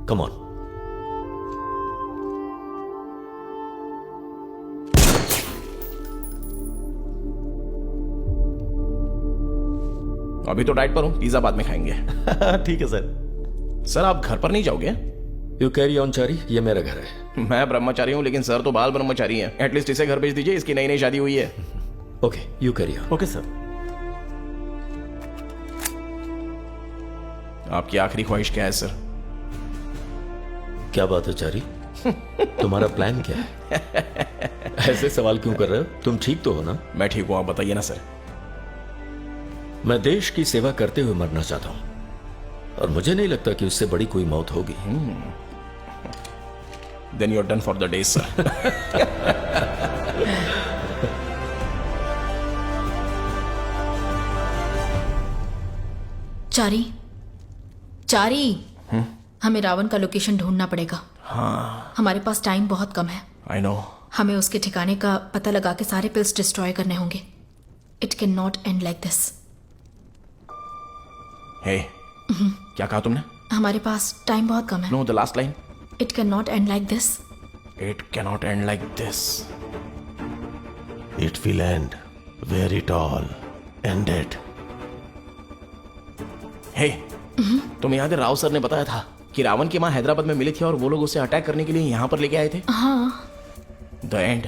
come on. अभी तो डाइट पर हूं, पिज्जा बाद में खाएंगे। ठीक है सर। सर आप घर पर नहीं जाओगे? यू कैरी ऑन चारी, ये मेरा घर है। मैं ब्रह्मचारी हूं लेकिन सर तो बाल ब्रह्मचारी हैं। एटलीस्ट इसे घर भेज दीजिए, इसकी नई नई शादी हुई है। Okay, you carry on. Okay sir. आपकी आखिरी ख्वाहिश क्या है सर? क्या बात है चारी, तुम्हारा प्लान क्या है? ऐसे सवाल क्यों कर रहे हो? तुम ठीक तो हो ना? मैं ठीक हूं, आप बताइए ना सर। मैं देश की सेवा करते हुए मरना चाहता हूं और मुझे नहीं लगता कि उससे बड़ी कोई मौत होगी। Then you are done for the day sir. Chari, Chari, हमें रावण का लोकेशन ढूंढना पड़ेगा। हाँ, हमारे पास टाइम बहुत कम है। I know. हमें उसके ठिकाने का पता लगा के सारे पिल्स डिस्ट्रॉय करने होंगे। It can not end like this. Hey, क्या कहा तुमने? हमारे पास टाइम बहुत कम है। No, the last line. It can not end like this. It can not end like this. It will end where it all ended. Hey, तुम्हें याद है राव सर ने बताया था कि रावण की मां हैदराबाद में मिली थी और वो लोग उसे अटैक करने के लिए यहां पर लेके आए थे? हाँ। द एंड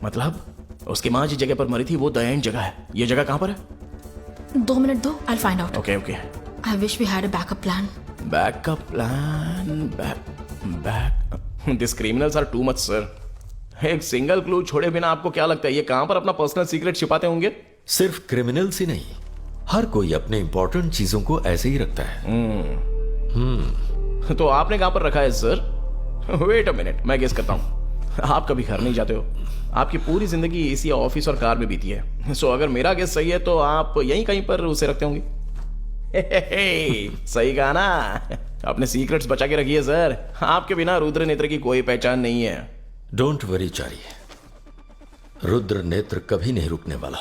मतलब उसकी मां जिस जगह पर मरी थी वो द एंड जगह है। ये जगह कहां पर है? 2 मिनट दो, I'll find out. Okay okay. I wish we had a backup plan. Backup plan, back. This criminals are too much sir. एक सिंगल क्लू छोड़े बिना आपको क्या लगता है ये कहां पर अपना पर्सनल सीक्रेट छिपाते होंगे? सिर्फ क्रिमिनल्स ही नहीं, हर कोई अपने इंपॉर्टेंट चीजों को ऐसे ही रखता है। तो आपने कहां पर रखा है सर? वेट अ मिनट, मैं गेस करता हूं। आप कभी घर नहीं जाते हो, आपकी पूरी जिंदगी इसी ऑफिस और कार में बीती है। सो अगर मेरा गेस सही है तो आप यहीं कहीं पर उसे रखते होंगे। सही कहा ना? अपने सीक्रेट्स बचा के रखिए सर, आपके बिना रुद्र नेत्र की कोई पहचान नहीं है। डोंट वरी चारी, रुद्र नेत्र कभी नहीं रुकने वाला।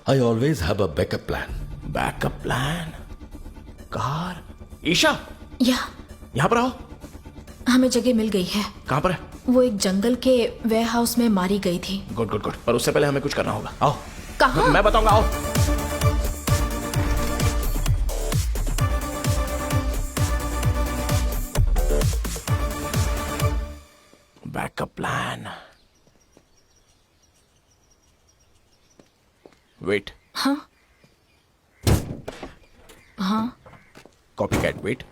I always have a backup plan. Backup plan? Car? Isha, यहाँ पर आओ। हमें जगह मिल गई है। कहां पर है? वो एक जंगल के वेयर हाउस में मारी गई थी। गुड गुड गुड, पर उससे पहले हमें कुछ करना होगा। आओ। कहाँ? मैं बताऊंगा, आओ। Backup plan. वेट। हाँ हाँ। Copy cat, wait.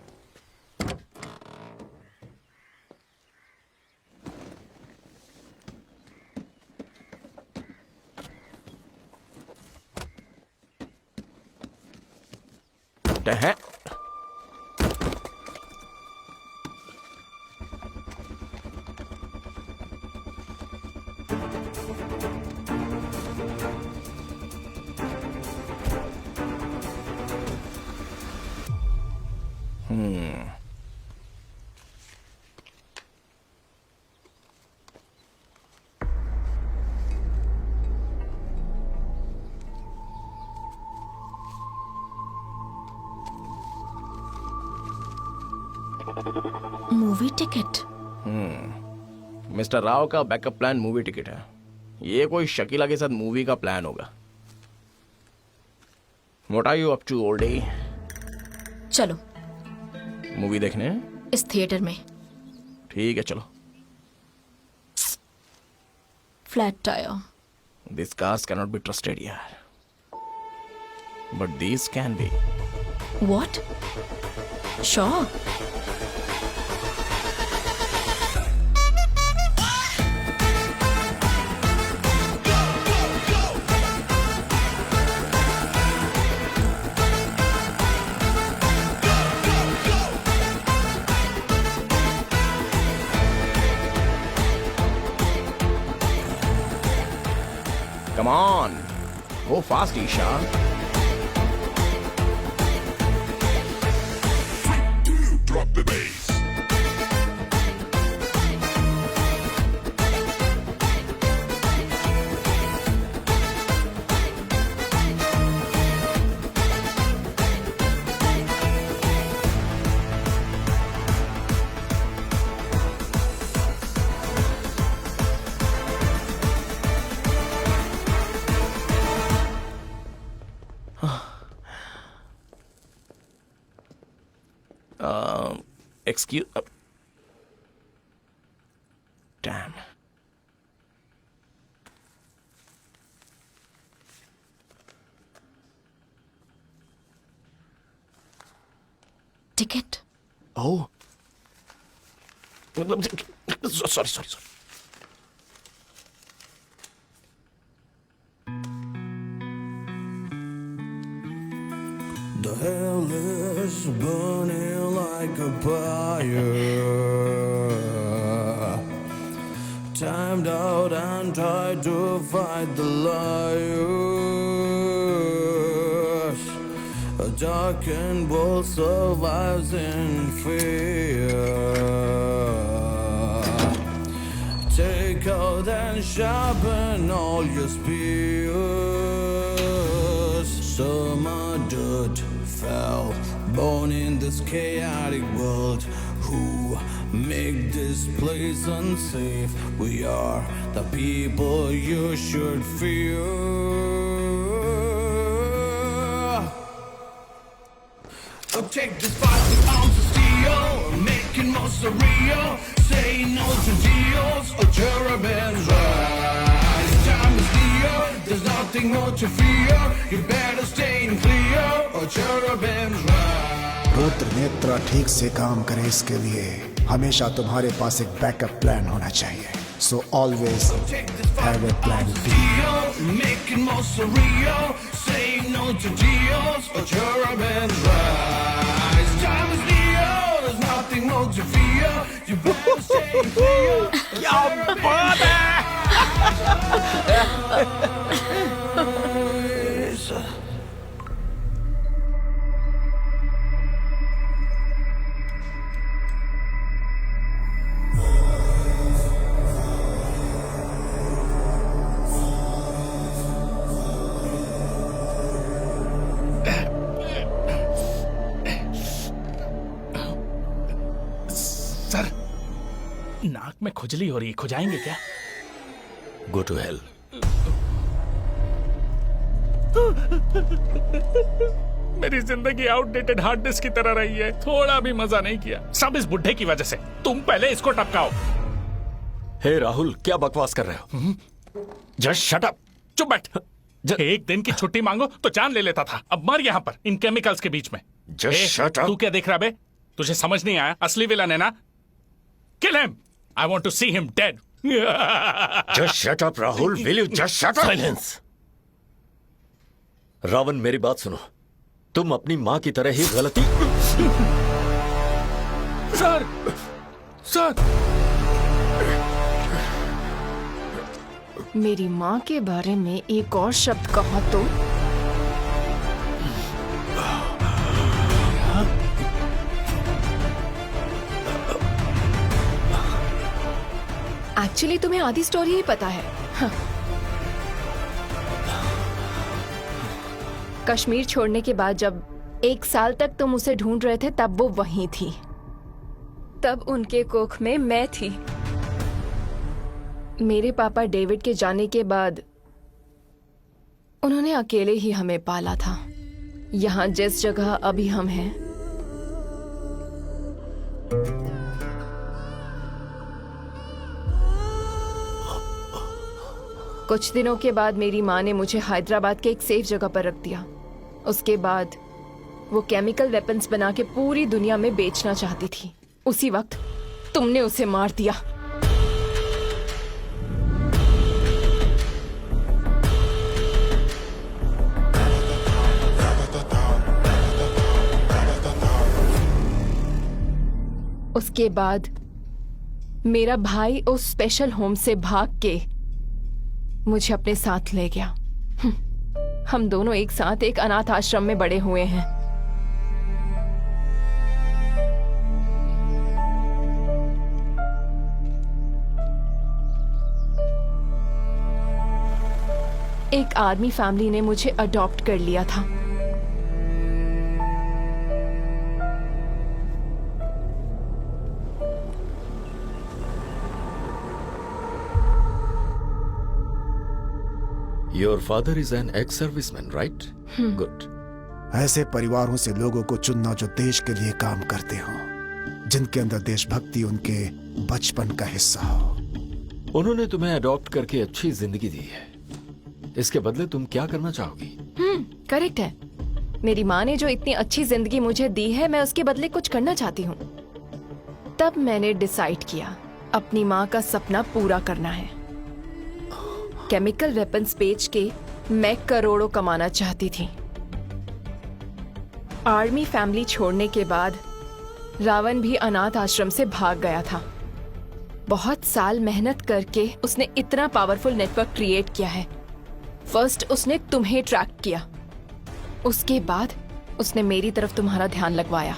Movie ticket. Mister Rao का बैकअप प्लान मूवी टिकट है। ये कोई शकीला के साथ मूवी का प्लान होगा। What are you up to all day? चलो मूवी देखने? इस थिएटर में। ठीक है चलो। Flat tyre. This cars cannot be trusted यार। But these can be. What? Sure. Come on, go fast, Isha. Drop the bass. Excuse. Damn. Ticket. Oh. Sorry. The hell is burning like a fire. Timed out and tried to fight the liars. A darkened world survives in fear. Take out and sharpen all your spears. Some dirt fell, born in this chaotic world. Who make this place unsafe? We are the people you should fear. Oh, take this 5 ounces of steel, making most surreal. Say no to deals or cherubins rise. Time is near, there's nothing more to fear. You better stay clear or cherubins rise. Rudra Netra ठीक से काम करे इसके लिए हमेशा तुम्हारे पास एक backup plan होना चाहिए। So always have a plan B. Making most surreal. Say no to deals or cherubins rise. Time is near, there's nothing more to fear. You better stay clear. क्या बात है? सर, नाक में खुजली हो रही है, खुजाएंगे क्या? Go to hell. मेरी जिंदगी आउटडेटेड हार्ड डिस्क की तरह रही है, थोड़ा भी मजा नहीं किया। सब इस बुढ़े की वजह से। तुम पहले इसको टपकाओ। हे राहुल, क्या बकवास कर रहे हो? Just shut up. चुप बैठ। एक दिन की छुट्टी मांगो तो जान ले लेता था, अब मर यहाँ पर इन केमिकल्स के बीच में। Just shut up. तू क्या देख रहा बे? तुझे समझ नहीं आया? असली विलन है ना? Kill him. I want to see him dead. Just shut up Rahul, will you just shut up? Silence. Ravan, मेरी बात सुनो। तुम अपनी माँ की तरह ही गलती। सर, मेरी माँ के बारे में एक और शब्द कहा तो एक्चुअली तुम्हें आधी स्टोरी ही पता है। हाँ। कश्मीर छोड़ने के बाद जब 1 साल तक तुम उसे ढूंढ रहे थे तब वो वहीं थी। तब उनके कोख में मैं थी। मेरे पापा डेविड के जाने के बाद उन्होंने अकेले ही हमें पाला था। यहाँ जिस जगह अभी हम हैं, कुछ दिनों के बाद मेरी माँ ने मुझे हैदराबाद के एक सेफ जगह पर रख दिया। उसके बाद वो केमिकल वेपन्स बना के पूरी दुनिया में बेचना चाहती थी। उसी वक्त तुमने उसे मार दिया। उसके बाद मेरा भाई उस स्पेशल होम से भाग के मुझे अपने साथ ले गया। हम दोनों एक साथ एक अनाथ आश्रम में बड़े हुए हैं। एक आर्मी फैमिली ने मुझे अडॉप्ट कर लिया था। Your father is an ex-serviceman, right? Good. ऐसे परिवारों से लोगों को चुनना जो देश के लिए काम करते हो, जिनके अंदर देशभक्ति उनके बचपन का हिस्सा हो। उन्होंने तुम्हें अडॉप्ट करके अच्छी जिंदगी दी है। इसके बदले तुम क्या करना चाहोगी? करेक्ट है। मेरी माँ ने जो इतनी अच्छी जिंदगी मुझे दी है, मैं उसके बदले कुछ करना चाहती हूँ। तब मैंने डिसाइड किया अपनी माँ का सपना पूरा करना है। केमिकल वेपन्स बेच के मैं करोड़ों कमाना चाहती थी। आर्मी फैमिली छोड़ने के बाद रावण भी अनाथ आश्रम से भाग गया था। बहुत साल मेहनत करके उसने इतना पावरफुल नेटवर्क क्रिएट किया है। फर्स्ट उसने तुम्हें ट्रैक किया, उसके बाद उसने मेरी तरफ तुम्हारा ध्यान लगवाया।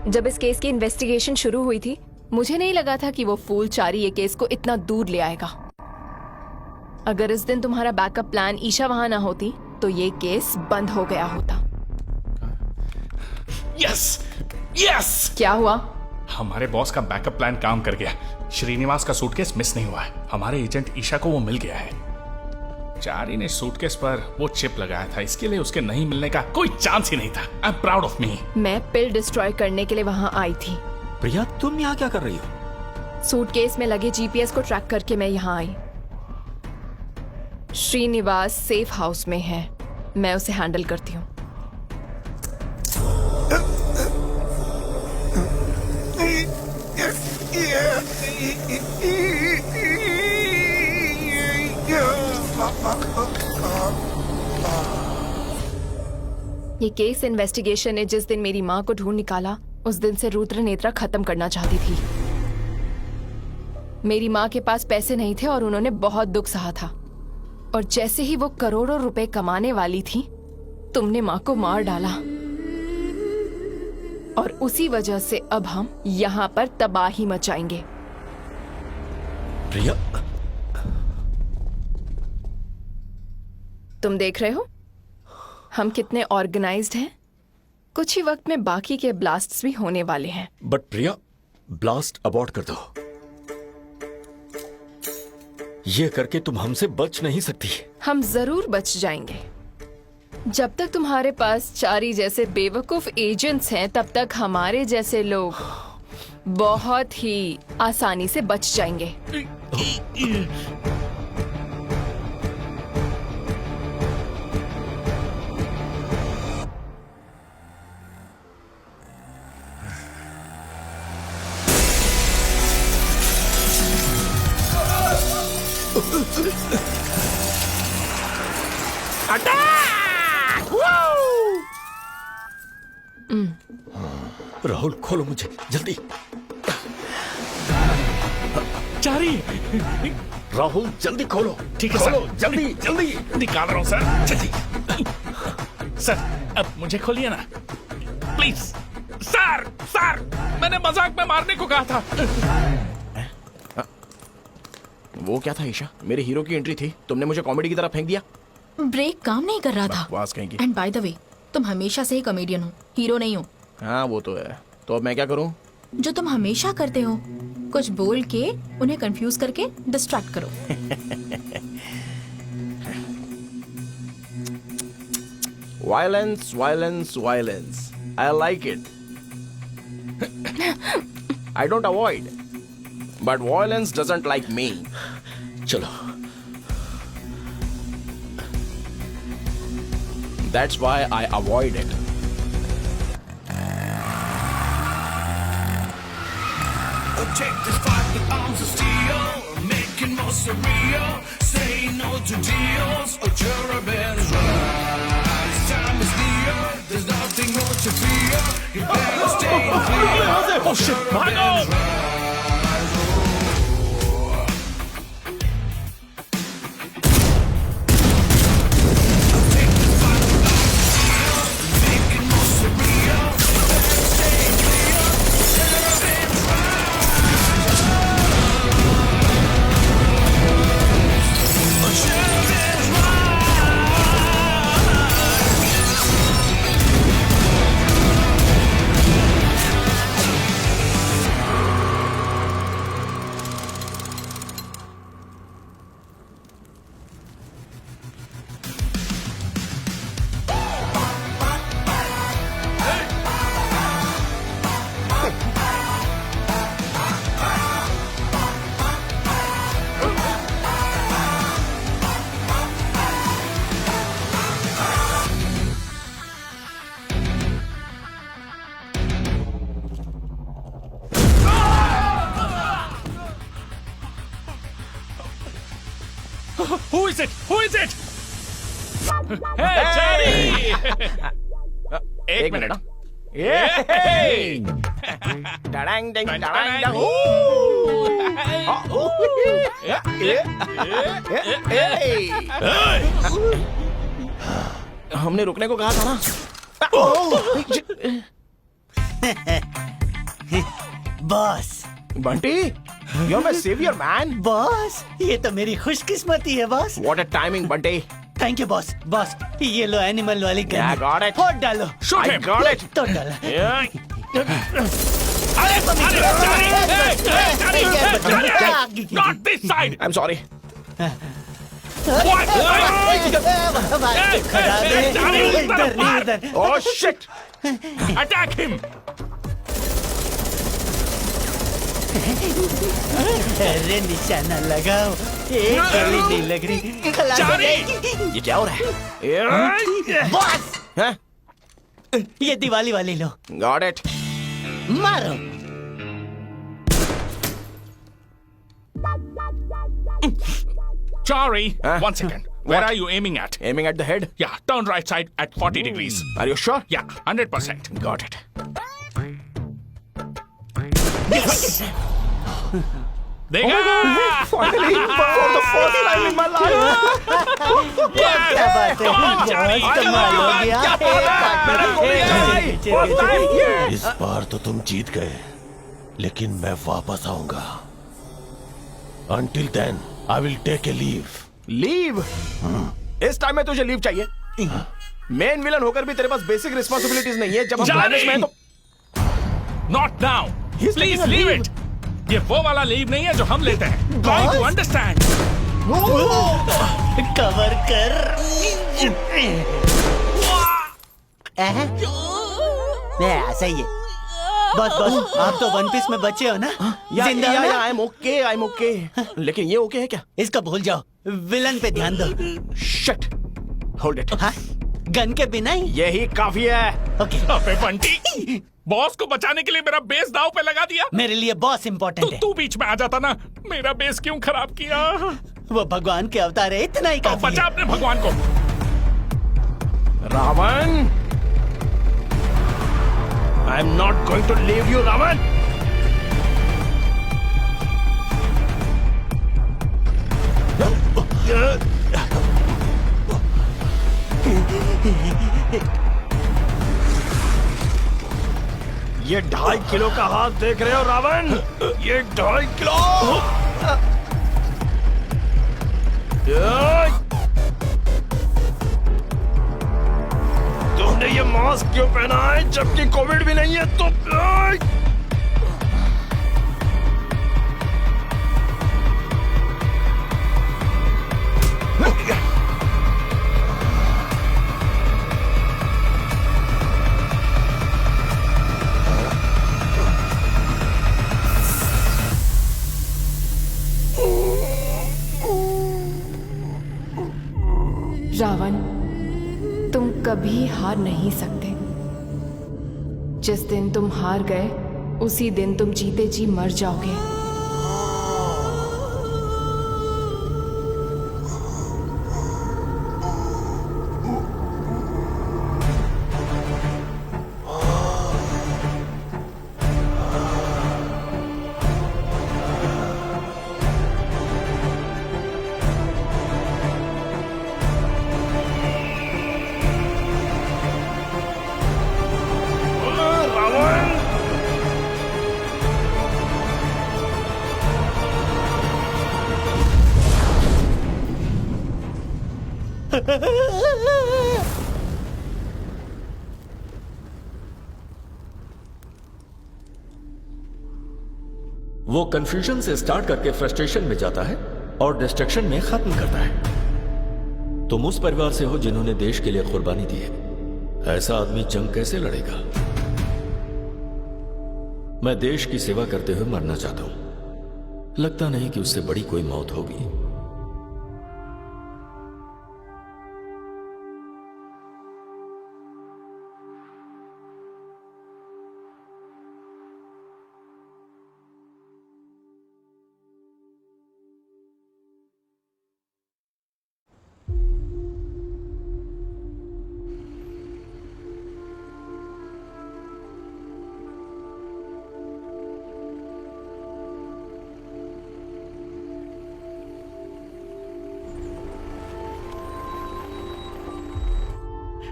जब इस केस की इन्वेस्टिगेशन शुरू हुई थी, मुझे नहीं लगा था कि वो फूल चारी ये केस को इतना दूर ले आएगा। अगर इस दिन तुम्हारा बैकअप प्लान ईशा वहां ना होती तो ये केस बंद हो गया होता। Yes yes. क्या हुआ? हमारे बॉस का बैकअप प्लान काम कर गया। श्रीनिवास का सूटकेस मिस नहीं हुआ है। हमारे एजेंट ईशा को वो मिल गया है। चारी ने सूटकेस पर वो चिप लगाया था, इसके लिए उसके नहीं मिलने का कोई चांस ही नहीं था। I am proud of me. मैं पिल डिस्ट्रॉय करने के लिए वहां आई थी। प्रिया, तुम यहाँ क्या कर रही हो? सूटकेस में लगे जीपीएस को ट्रैक करके मैं यहाँ आई। श्रीनिवास सेफ हाउस में है, मैं उसे हैंडल करती हूँ। ये केस इन्वेस्टिगेशन ने जिस दिन मेरी माँ को ढूंढ निकाला, उस दिन से रुद्र नेत्रा खत्म करना चाहती थी। मेरी माँ के पास पैसे नहीं थे और उन्होंने बहुत दुख सहा था। और जैसे ही वो करोड़ों रुपए कमाने वाली थी, तुमने माँ को मार डाला। और उसी वजह से अब हम यहाँ पर तबाही मचाएंगे। प्रिया, तुम देख रहे हो हम कितने ऑर्गेनाइज्ड हैं। कुछ ही वक्त में बाकी के ब्लास्ट्स भी होने वाले हैं। बट प्रिया, ब्लास्ट अबॉर्ट कर दो। ये करके तुम हमसे बच नहीं सकती। हम जरूर बच जाएंगे। जब तक तुम्हारे पास चारी जैसे बेवकूफ एजेंट्स हैं, तब तक हमारे जैसे लोग बहुत ही आसानी से बच जाएंगे। Attack! Woo! राहुल खोलो मुझे जल्दी। चारी, राहुल जल्दी खोलो। ठीक है खोलो, सर, जल्दी जल्दी। निकाल रहा हूँ सर, जल्दी। सर अब मुझे खोलिए ना प्लीज। सर सर, मैंने मजाक में मारने को कहा था। वो क्या था ईशा? मेरे हीरो की एंट्री थी, तुमने मुझे कॉमेडी की तरह फेंक दिया। ब्रेक काम नहीं कर रहा था। बकवास कहीं की। एंड बाय द वे, तुम हमेशा से ही कॉमेडियन हो, हीरो नहीं हो। हाँ वो तो है। तो अब मैं क्या करूं? जो तुम हमेशा करते हो, कुछ बोल के उन्हें कंफ्यूज करके डिस्ट्रैक्ट करो। Violence violence violence, I like it. I don't avoid, but violence doesn't like me. चलो। That's why I avoid it. Take this fight with arms of steel, making more surreal. Say no to deals or cherubins rise. Time is near, there's nothing more to fear. You better stay clear. Oh shit, भागो! Who is it? Who is it? Hey, Charlie! एक minute. डडंग डंग डंग डडंग डंग। डंग। हमने रुकने को कहा था ना। Boss, Bunty, you're my savior, man. Boss, ये तो मेरी खुशकिस्मती है boss. What a timing, Bunty. Thank you boss. Boss, ये लो एनिमल वाली गन। Yeah, got it. फोड़ डालो। Shoot I him. got it. तो डालो। Not this side! I'm sorry. What? इधर नहीं, इधर। Oh shit! Attack him! अरे निशाना लगाओ, एक गोली नहीं लग रही। खलास हो चारी! जाएगी। ये क्या हो रहा है? बॉस, हैं? ये दिवाली वाली लो, Got it. मारो। Chari, Huh? 1 second. Where What? are you aiming at? Aiming at the head. Yeah, turn right side at 40 degrees. Are you sure? Yeah, 100%. Got it. देखा? Finally, for the first time in my life. क्या बात है, Come on, Charlie. बहुत कमाल हो गया। क्या बात है? मेरा गोली आई। First time, yes. इस बार तो तुम जीत गए, लेकिन मैं वापस आऊंगा। Until then, I will take a leave. Leave. इस टाइम में तुझे लीव चाहिए? मेन विलन होकर भी तेरे पास बेसिक रिस्पॉन्सिबिलिटीज नहीं है। जब हम Charlie! क्लाइमेक्स में हैं तो Not now. He's Please taking a leave leave. it. ये वो वाला लीव नहीं है जो हम लेते हैं। Try to understand. कवर कर। सही है। बस बस, आप तो वन पीस में बचे हो ना? जिंदा हो ना? I am okay, I am okay. लेकिन ये ओके है क्या? इसको भूल जाओ, विलन पे ध्यान दो। Shit. Hold it. हाँ? गन के बिना ही? यही काफी है। ओके। अबे बंटी, बॉस को बचाने के लिए मेरा बेस दाव पे लगा दिया। मेरे लिए बॉस इम्पोर्टेंट है। तू बीच में आ जाता ना, मेरा बेस क्यों खराब किया? वो भगवान के अवतार है, इतना ही तो काफी बचा है। अपने भगवान को। Ravan, I am not going to leave you Ravan. ये 2.5 किलो का हाथ देख रहे हो रावण? ये 2.5 किलो। तुमने ये मास्क क्यों पहना है जबकि कोविड भी नहीं है? तो रावण, तुम कभी हार नहीं सकते। जिस दिन तुम हार गए उसी दिन तुम जीते जी मर जाओगे। वो कंफ्यूजन से स्टार्ट करके फ्रस्ट्रेशन में जाता है और डिस्ट्रक्शन में खत्म करता है। तुम उस परिवार से हो जिन्होंने देश के लिए कुर्बानी दी है। ऐसा आदमी जंग कैसे लड़ेगा? मैं देश की सेवा करते हुए मरना चाहता हूं। लगता नहीं कि उससे बड़ी कोई मौत होगी।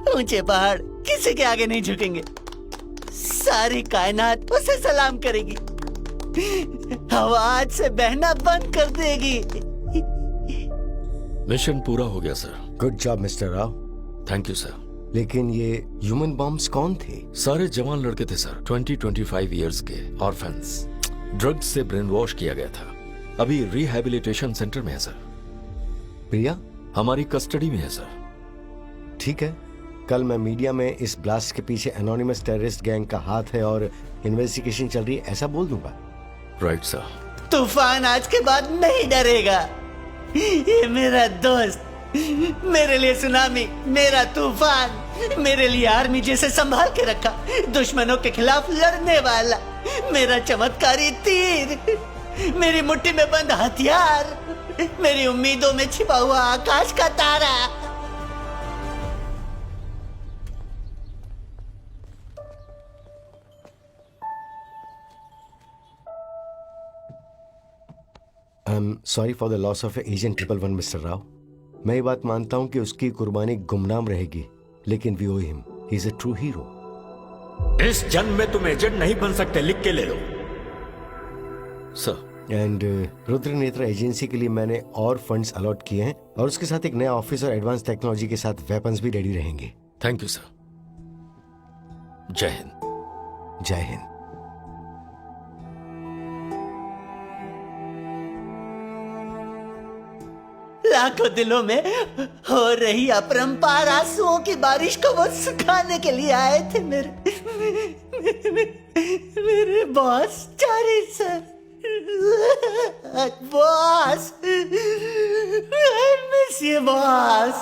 ऊंचे पहाड़ किसी के आगे नहीं झुकेंगे। सारी कायनात उसे सलाम करेगी। हवा आज से बहना बंद कर देगी। मिशन पूरा हो गया sir. Good job mister Rao. Thank you sir. लेकिन ये ह्यूमन बॉम्ब्स कौन थे? सारे जवान लड़के थे सर, 20-25 इयर्स के ऑर्फन्स। ड्रग्स से ब्रेन वॉश किया गया था। अभी रिहैबिलिटेशन सेंटर में है सर। प्रिया हमारी कस्टडी में है सर। ठीक है, कल मैं मीडिया में इस ब्लास्ट के पीछे एनोनिमस टेररिस्ट गैंग का हाथ है और इन्वेस्टिगेशन चल रही है ऐसा बोल दूंगा। Right sir. तूफान आज के बाद नहीं डरेगा। ये मेरा दोस्त, मेरे लिए सुनामी, मेरा तूफान, मेरे लिए आर्मी जैसे संभाल के रखा, दुश्मनों के खिलाफ लड़ने वाला, मेरा चमत्कारी तीर, मेरी मुट्ठी में बंद हथियार, मेरी उम्मीदों में छिपा हुआ आकाश का तारा। I am sorry for the loss of agent 111 mister Rao. मैं ये बात मानता हूं कि उसकी कुर्बानी गुमनाम रहेगी, लेकिन we owe him. He is a true hero. इस जंग में तुम एजेंट नहीं बन सकते, लिख के ले लो sir. And Rudra Netra agency के लिए मैंने और फंड्स अलॉट किए हैं और उसके साथ एक नया ऑफिस और एडवांस टेक्नोलॉजी के साथ वेपन्स भी रेडी रहेंगे। Thank you sir. जय हिंद। जय हिंद। लाखों दिलों में हो रही अपरंपार आंसुओं की बारिश को वो सुखाने के लिए आए थे मेरे boss Chari sir. Boss, I miss you, boss.